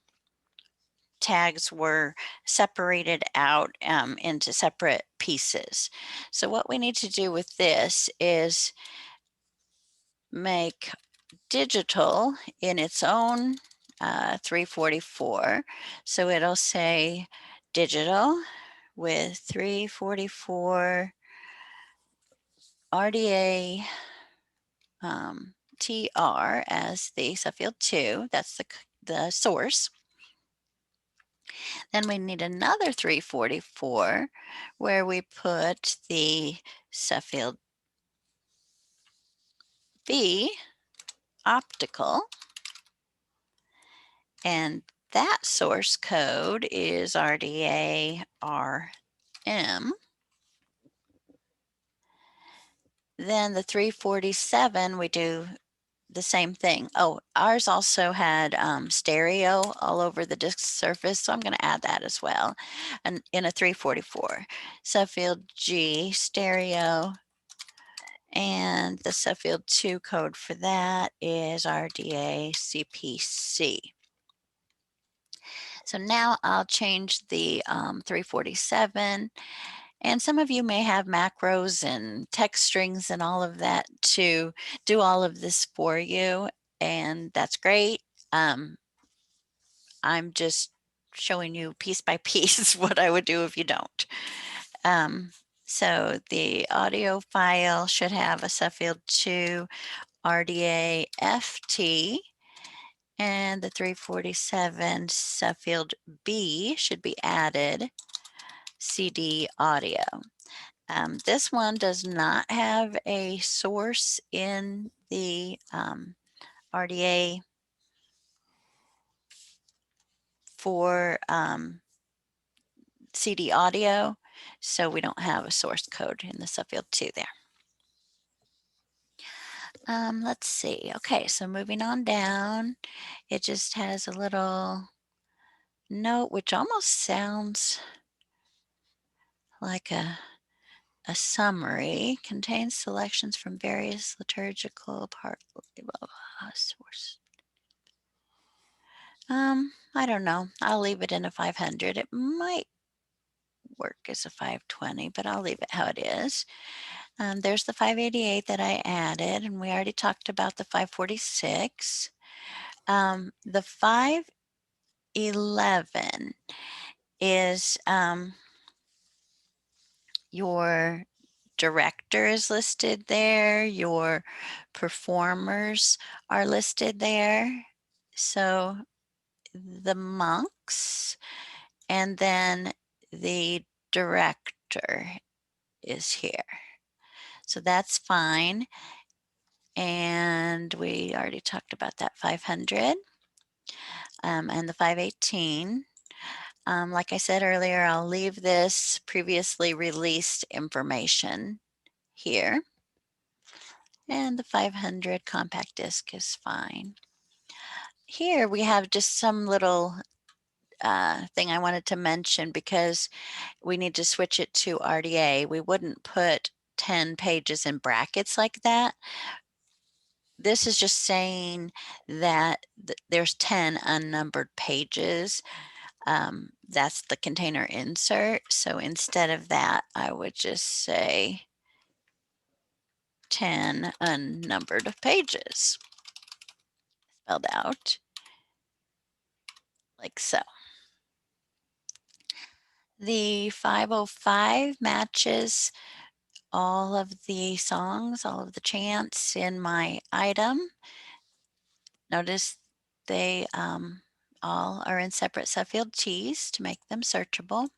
S1: tags were separated out into separate pieces. So what we need to do with this is make digital in its own 344. So it'll say digital with 344 RDA TR as the Suffield 2. That's the source. Then we need another 344 where we put the Suffield B optical, and that source code is RDA RM. Then the 347, we do the same thing. Oh, ours also had stereo all over the disk surface, so I'm going to add that as well. And in a 344, Suffield G stereo, and the Suffield 2 code for that is RDA CPC. So now I'll change the 347. And some of you may have macros and text strings and all of that to do all of this for you. And that's great. I'm just showing you piece by piece what I would do if you don't. So the audio file should have a Suffield 2 RDA FT, and the 347 Suffield B should be added CD audio. This one does not have a source in the RDA for CD audio, so we don't have a source code in the Suffield 2 there. Let's see. Okay, so moving on down, it just has a little note which almost sounds like a summary. Contains selections from various liturgical source. I don't know. I'll leave it in a 500. It might work as a 520, but I'll leave it how it is. There's the 588 that I added, and we already talked about the 546. The 511 is your director is listed there, your performers are listed there. So the monks, and then the director is here. So that's fine. And we already talked about that 500 and the 518. Like I said earlier, I'll leave this previously released information here. And the 500 compact disc is fine. Here we have just some little thing I wanted to mention because we need to switch it to RDA. We wouldn't put 10 pages in brackets like that. This is just saying that there's 10 unnumbered pages. That's the container insert. So instead of that, I would just say 10 unnumbered pages spelled out like so. The 505 matches all of the songs, all of the chants in my item. Notice they all are in separate Suffield Ts to make them searchable.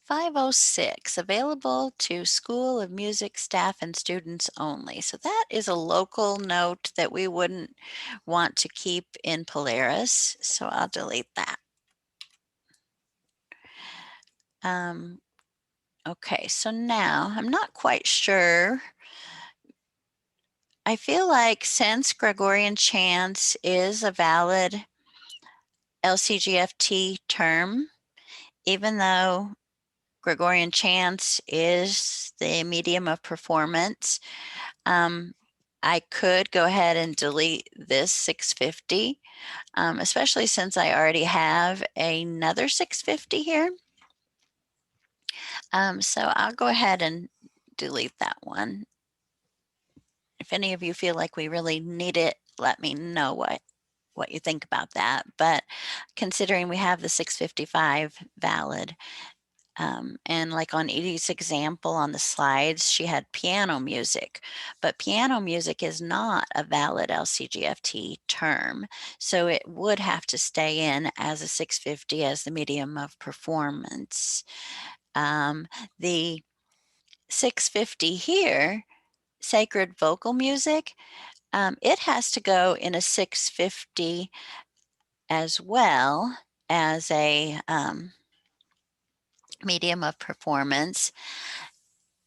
S1: 506, available to School of Music staff and students only. So that is a local note that we wouldn't want to keep in Polaris. So I'll delete that. Okay, so now I'm not quite sure. I feel like since Gregorian chants is a valid LCGFT term, even though Gregorian chants is the medium of performance, I could go ahead and delete this 650, especially since I already have another 650 here. So I'll go ahead and delete that one. If any of you feel like we really need it let me know what you think about that. But considering we have the 655 valid, and like on Edie's example on the slides, she had piano music, but piano music is not a valid LCGFT term. So it would have to stay in as a 650 as the medium of performance. The 650 here, sacred vocal music, it has to go in a 650 as well as a medium of performance.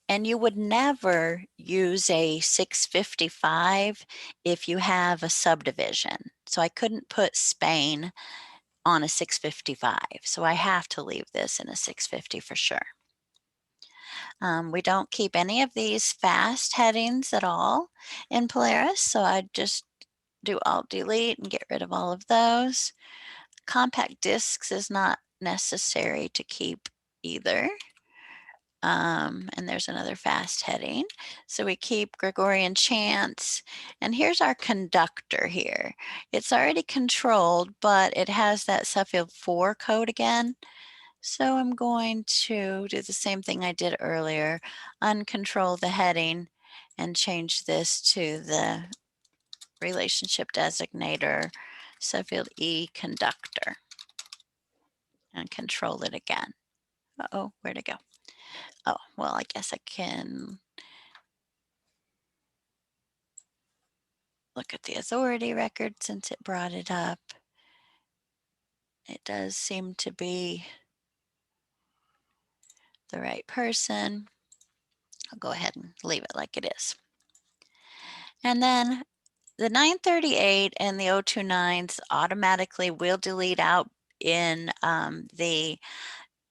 S1: And you would never use a 655 if you have a subdivision. So I couldn't put Spain on a 655. So I have to leave this in a 650 for sure. We don't keep any of these fast headings at all in Polaris. So I just do Alt Delete and get rid of all of those. Compact discs is not necessary to keep either. And there's another fast heading. So we keep Gregorian chants. And here's our conductor here. It's already controlled, but it has that subfield 4 code again. So I'm going to do the same thing I did earlier, uncontrol the heading and change this to the relationship designator, subfield E conductor, and control it again. Uh-oh, where'd it go? Oh, well, I guess I can look at the authority record since it brought it up. It does seem to be the right person. I'll go ahead and leave it like it is. And then the 938 and the 029s automatically will delete out in the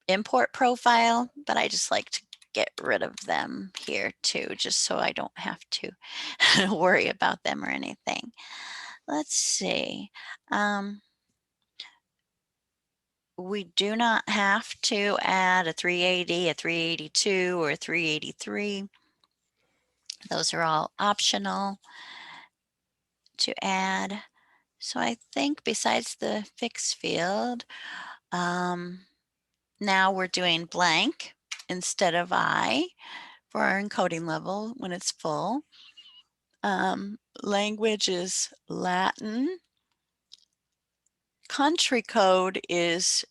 S1: import profile, but I just like to get rid of them here too, just so I don't have to worry about them or anything. Let's see. We do not have to add a 380, a 382, or a 383. Those are all optional to add. So I think besides the fixed field, now we're doing blank instead of I for our encoding level when it's full. Language is Latin. Country code is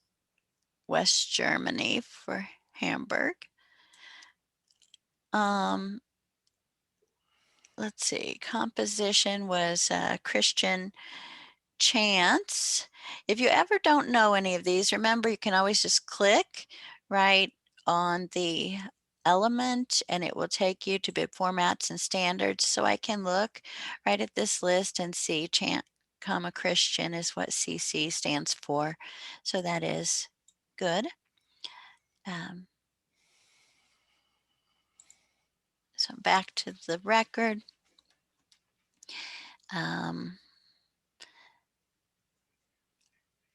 S1: West Germany for Hamburg. Let's see, composition was Christian chants. If you ever don't know any of these, remember you can always just click right on the element and it will take you to bib formats and standards. So I can look right at this list and see chant, comma, Christian is what CC stands for. So that is good. So back to the record.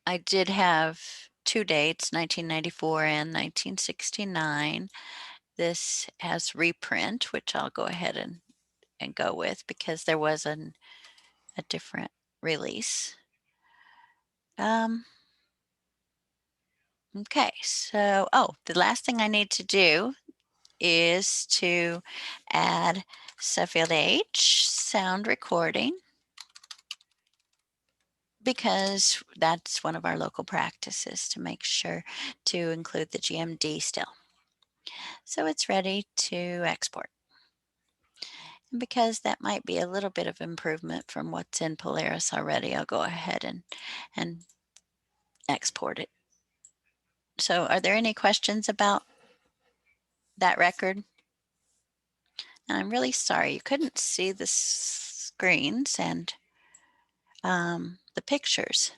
S1: I did have two dates, 1994 and 1969. This has reprint, which I'll go ahead and go with because there was a different release. Okay, so, the last thing I need to do is to add subfield H, sound recording, because that's one of our local practices to make sure to include the GMD still. So it's ready to export. And because that might be a little bit of improvement from what's in Polaris already, I'll go ahead and export it. So are there any questions about that record? And I'm really sorry you couldn't see the screens and the pictures.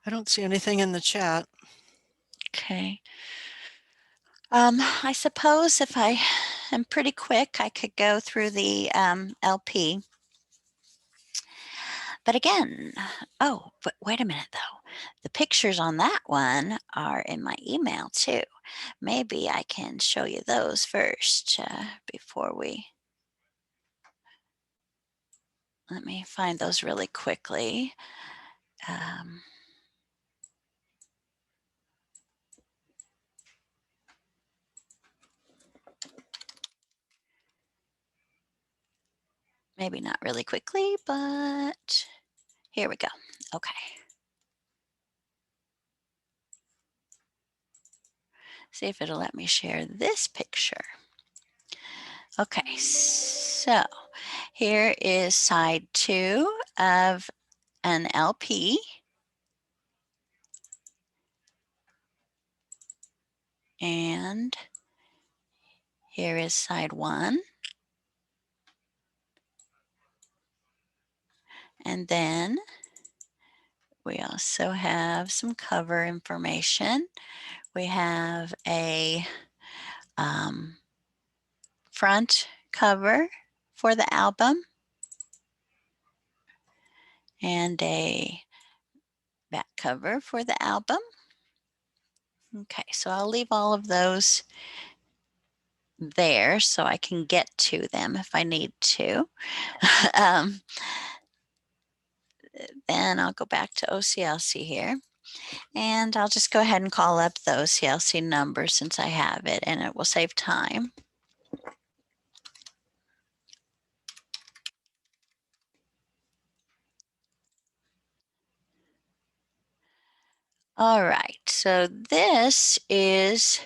S2: I don't see anything in the chat.
S1: Okay. I suppose if I am pretty quick, I could go through the LP. But again, but wait a minute though. The pictures on that one are in my email too. Maybe I can show you those first before we let me find those really quickly. Um, maybe not really quickly, but here we go. Okay. See if it'll let me share this picture. Okay, so here is side 2 of an LP. And here is side 1. And then we also have some cover information. We have a front cover for the album and a back cover for the album. Okay, so I'll leave all of those there so I can get to them if I need to. Then I'll go back to OCLC here. And I'll just go ahead and call up the OCLC number since I have it, and it will save time. All right, so this is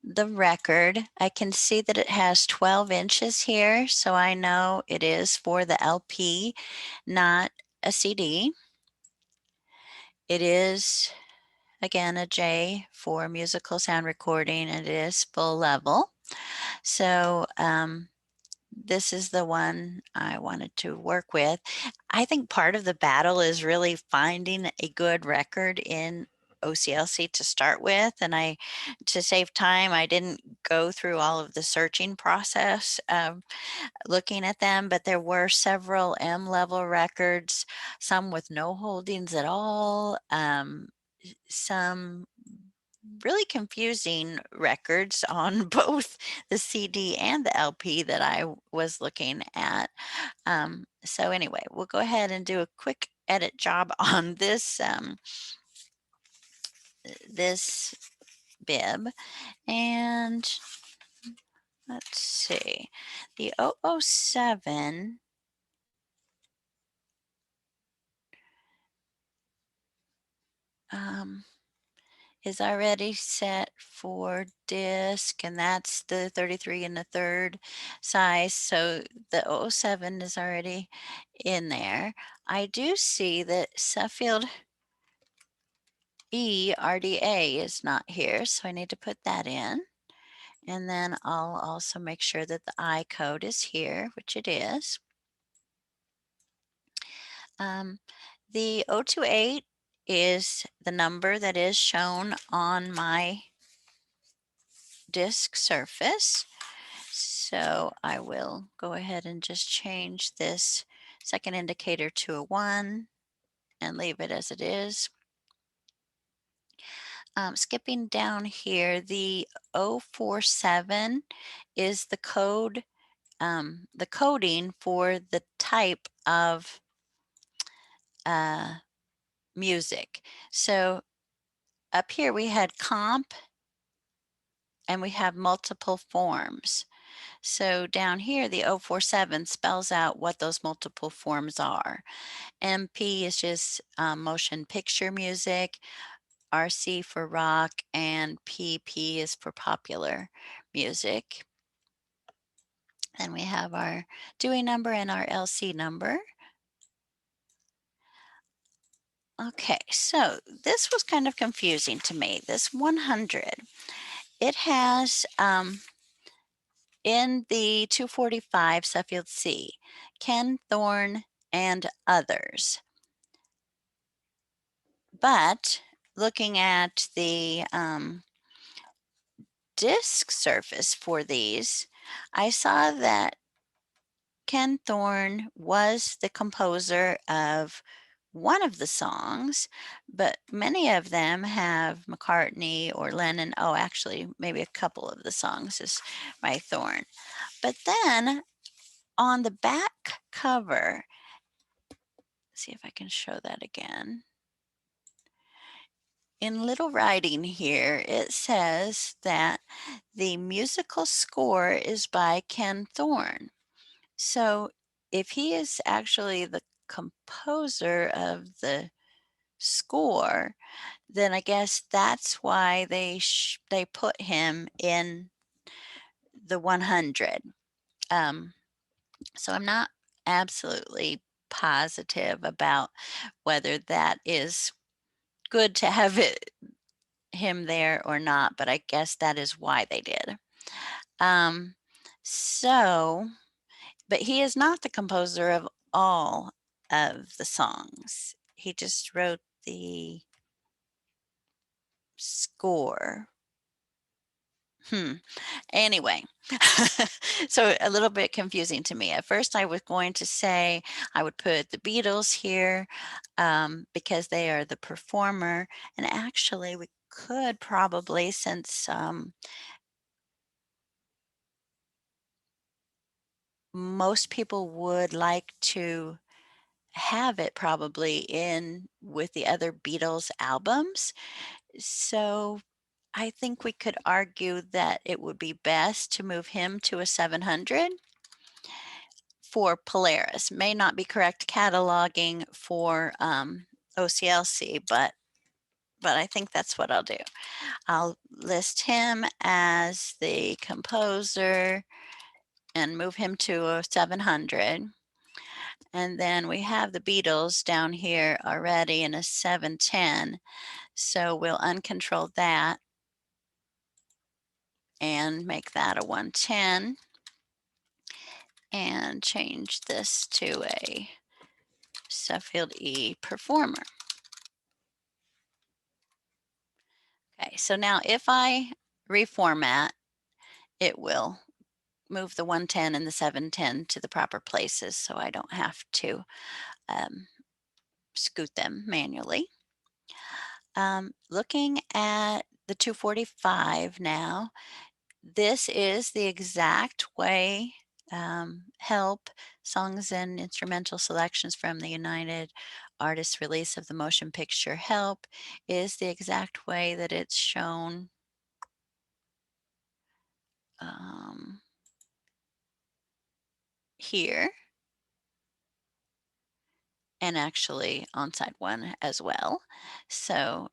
S1: the record. I can see that it has 12 inches here, so I know it is for the LP, not a CD. It is, again, a J for musical sound recording, and it is full level. So this is the one I wanted to work with. I think part of the battle is really finding a good record in OCLC to start with. And to save time, I didn't go through all of the searching process looking at them, but there were several M level records, some with no holdings at all, some really confusing records on both the CD and the LP that I was looking at. So anyway, we'll go ahead and do a quick edit job on this bib. And let's see, the 007 is already set for disc, and that's the 33 and a third size. So the 007 is already in there. I do see that Suffield E RDA is not here, so I need to put that in. And then I'll also make sure that the I code is here, which it is. The 028 is the number that is shown on my disk surface. So I will go ahead and just change this second indicator to a 1 and leave it as it is. Skipping down here, the 047 is the code, the coding for the type of music. So up here we had comp and we have multiple forms. So down here, the 047 spells out what those multiple forms are. MP is just motion picture music, RC for rock, and PP is for popular music. Then we have our Dewey number and our LC number. Okay, so this was kind of confusing to me. This 100, it has in the 245 Suffield C, Ken Thorne and others. But looking at the disk surface for these, I saw that Ken Thorne was the composer of one of the songs, but many of them have McCartney or Lennon. Oh, actually, maybe a couple of the songs is by Thorne. But then on the back cover, see if I can show that again. In little writing here, it says that the musical score is by Ken Thorne. So if he is actually the composer of the score, then I guess that's why they put him in the 100. So I'm not absolutely positive about whether that is good to have him there or not, but I guess that is why they did. Um, so, but he is not the composer of all of the songs. He just wrote the score. Anyway, so a little bit confusing to me. At first, I was going to say I would put the Beatles here because they are the performer. And actually, we could probably, since most people would like to have it probably in with the other Beatles albums. So I think we could argue that it would be best to move him to a 700 for Polaris. May not be correct cataloging for OCLC, but I think that's what I'll do. I'll list him as the composer and move him to a 700. And then we have the Beatles down here already in a 710. So we'll uncontrol that and make that a 110 and change this to a Sheffield E performer. Okay, so now if I reformat, it will move the 110 and the 710 to the proper places so I don't have to scoot them manually. Looking at the 245 now, this is the exact way help songs and instrumental selections from the United Artists release of the motion picture Help is the exact way that it's shown here and actually on side one as well. So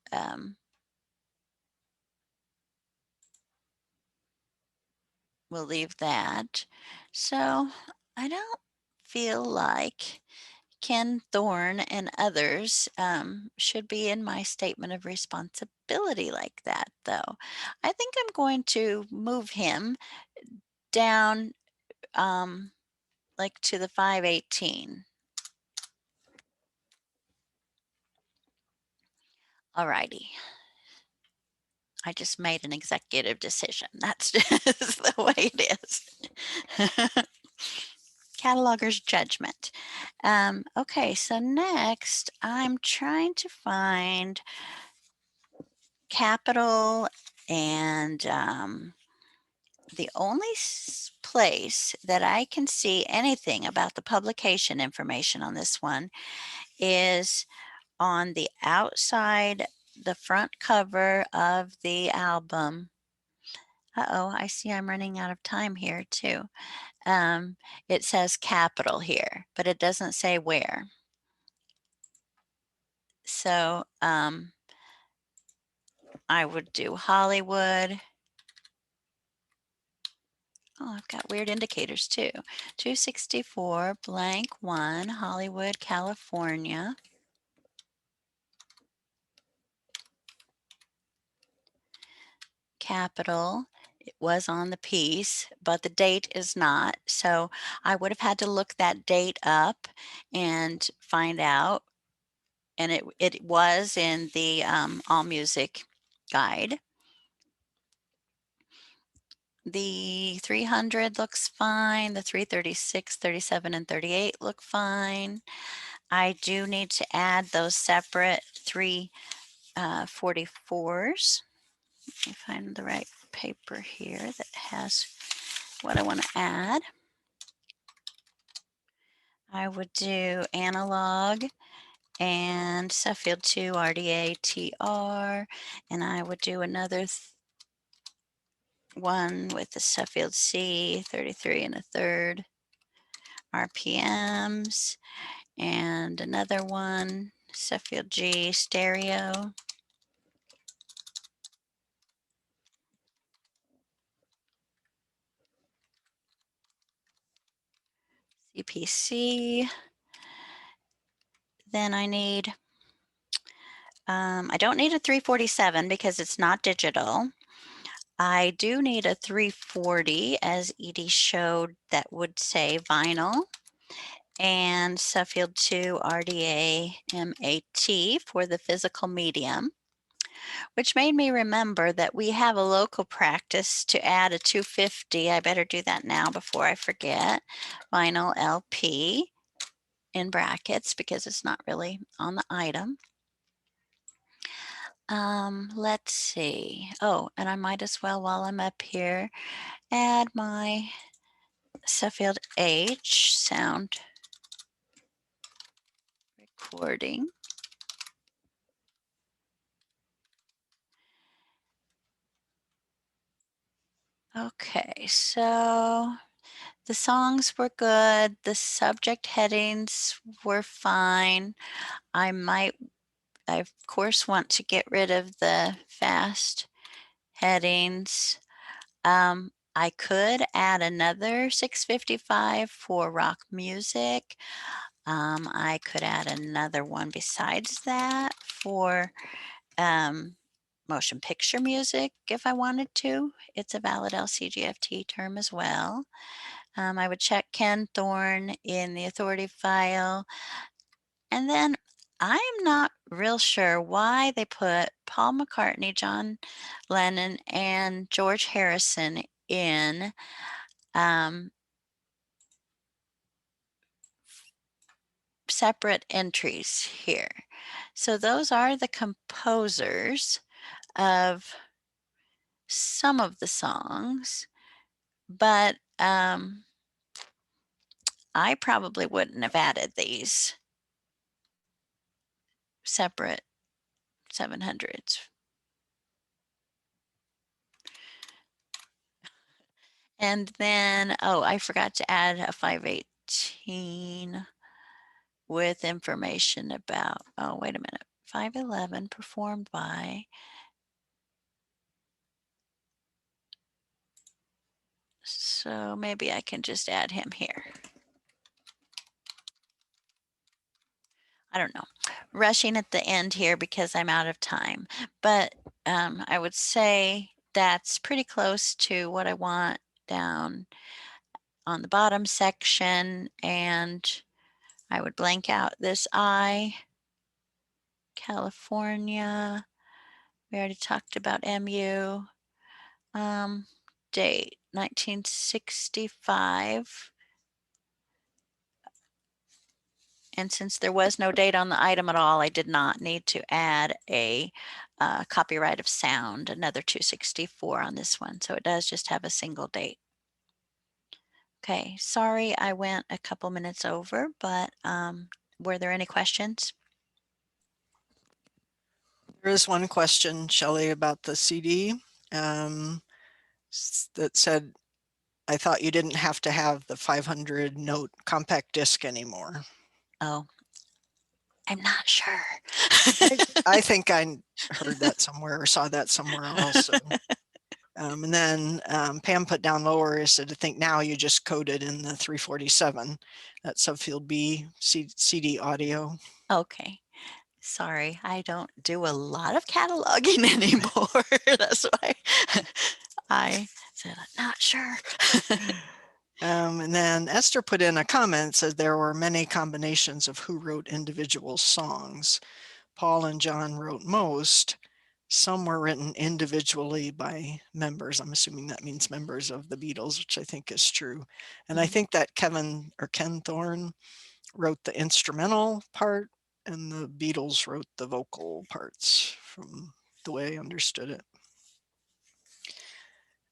S1: we'll leave that. So I don't feel like Ken Thorne and others should be in my statement of responsibility like that, though. I think I'm going to move him down like to the 518. Alrighty. I just made an executive decision. That's just the way it is. Cataloger's judgment. Okay, so next I'm trying to find capital and the only place that I can see anything about the publication information on this one is on the outside, the front cover of the album. Uh-oh, I see I'm running out of time here too. It says capital here, but it doesn't say where. So I would do Hollywood. Oh, I've got weird indicators too. 264 blank 1, Hollywood, California. Capital, it was on the piece, but the date is not. So I would have had to look that date up and find out. And it was in the AllMusic guide. The 300 looks fine. The 336, 37, and 38 look fine. I do need to add those separate 344s. Let me find the right paper here that has what I want to add. I would do analog and Suffield 2 RDA TR, and I would do another one with the Suffield C 33 and a third RPMs, and another one Suffield G stereo. CPC. Then I need, I don't need a 347 because it's not digital. I do need a 340, as Edie showed, that would say vinyl, and Suffield 2 RDA MAT for the physical medium, which made me remember that we have a local practice to add a 250. I better do that now before I forget. Vinyl LP in brackets because it's not really on the item. Let's see. Oh, and I might as well, while I'm up here, add my Suffield H sound recording. Okay, so the songs were good. The subject headings were fine. I of course, want to get rid of the fast headings. I could add another 655 for rock music. I could add another one besides that for motion picture music if I wanted to. It's a valid LCGFT term as well. I would check Ken Thorne in the authority file. And then I'm not real sure why they put Paul McCartney, John Lennon, and George Harrison in separate entries here. So those are the composers of some of the songs, but I probably wouldn't have added these separate 700s. And then, oh, I forgot to add a 518 with information about, oh, wait a minute, 511 performed by, so maybe I can just add him here. I don't know, rushing at the end here because I'm out of time, but I would say that's pretty close to what I want down on the bottom section, and I would blank out this I, California. We already talked about MU. Date 1965. And since there was no date on the item at all, I did not need to add a copyright of sound, another 264 on this one. So it does just have a single date. Okay, sorry I went a couple minutes over, but were there any questions?
S2: There is one question, Shelley, about the CD that said, I thought you didn't have to have the 500 note compact disc anymore.
S1: Oh, I'm not sure.
S2: I think I heard that somewhere or saw that somewhere also. And then Pam put down lower, said, I think now you just coded in the 347, that subfield B CD audio.
S1: Okay. Sorry, I don't do a lot of cataloging anymore. That's why I said, I'm not sure.
S2: And then Esther put in a comment, said there were many combinations of who wrote individual songs. Paul and John wrote most. Some were written individually by members. I'm assuming that means members of the Beatles, which I think is true. And I think that Ken Thorne wrote the instrumental part and the Beatles wrote the vocal parts, from the way I understood it.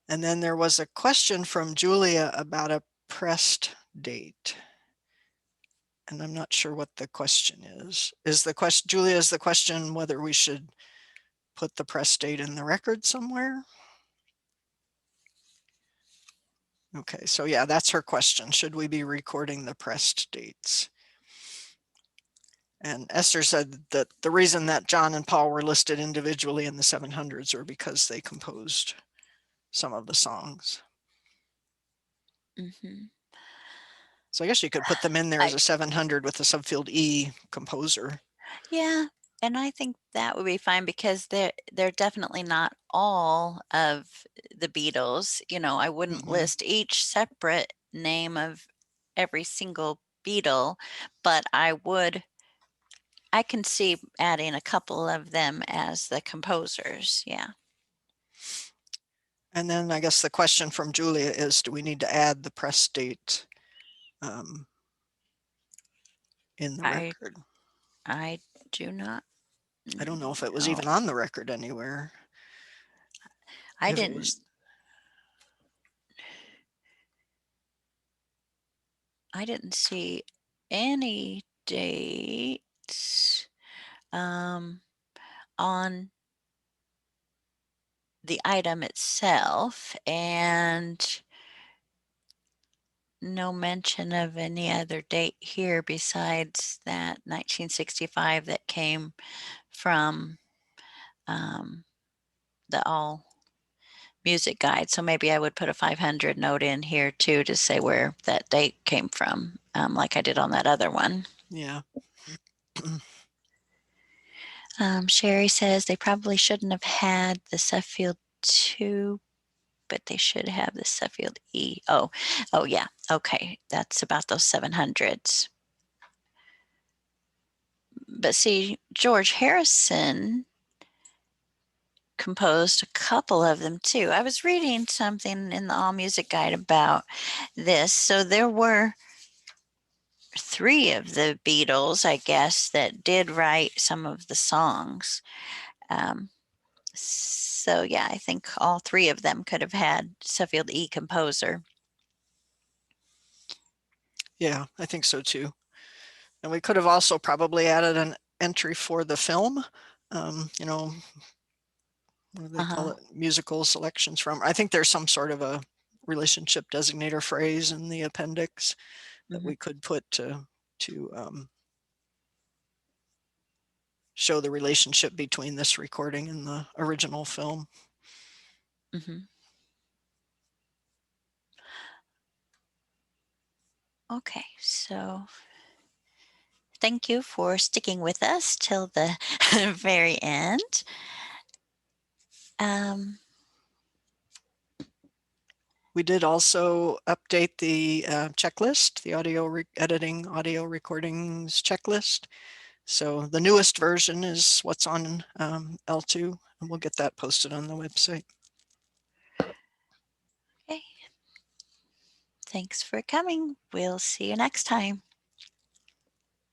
S2: And then there was a question from Julia about a pressed date. And I'm not sure what the question is. Is the question, Julia, is the question whether we should put the press date in the record somewhere? Okay, so yeah, that's her question. Should we be recording the pressed dates? And Esther said that the reason that John and Paul were listed individually in the 700s were because they composed some of the songs.
S1: Mhm.
S2: So I guess you could put them in there
S1: I-
S2: as a 700 with the subfield E composer.
S1: Yeah, and I think that would be fine because they're definitely not all of the Beatles. You know, I wouldn't
S2: Mhm.
S1: list each separate name of every single Beatle, but I can see adding a couple of them as the composers. Yeah.
S2: And then I guess the question from Julia is, do we need to add the press date in the
S1: I
S2: record?
S1: I do not.
S2: I don't know if it was
S1: know.
S2: even on the record anywhere.
S1: I
S2: If it
S1: didn't.
S2: was,
S1: I didn't see any dates on the item itself, and no mention of any other date here besides that 1965 that came from the All Music Guide. So maybe I would put a 500 note in here too to say where that date came from, like I did on that other one.
S2: yeah.
S1: Sherry says they probably shouldn't have had the Suffield 2, but they should have the Suffield E. Oh, yeah. Okay. That's about those 700s. But see, George Harrison composed a couple of them too. I was reading something in the All Music Guide about this. So there were 3 of the Beatles, I guess, that did write some of the songs. So yeah, I think all 3 of them could have had Suffield E composer.
S2: Yeah, I think so too. And we could have also probably added an entry for the film, you know, what do they call it? Musical selections from. I think there's some sort of a relationship designator phrase in the appendix that we could put to show the relationship between this recording and the original film.
S1: Okay, so thank you for sticking with us till the very end.
S2: We did also update the checklist, the editing audio recordings checklist. So the newest version is what's on L2, and we'll get that posted on the website.
S1: Okay. Thanks for coming. We'll see you next time.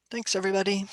S2: Thanks, everybody.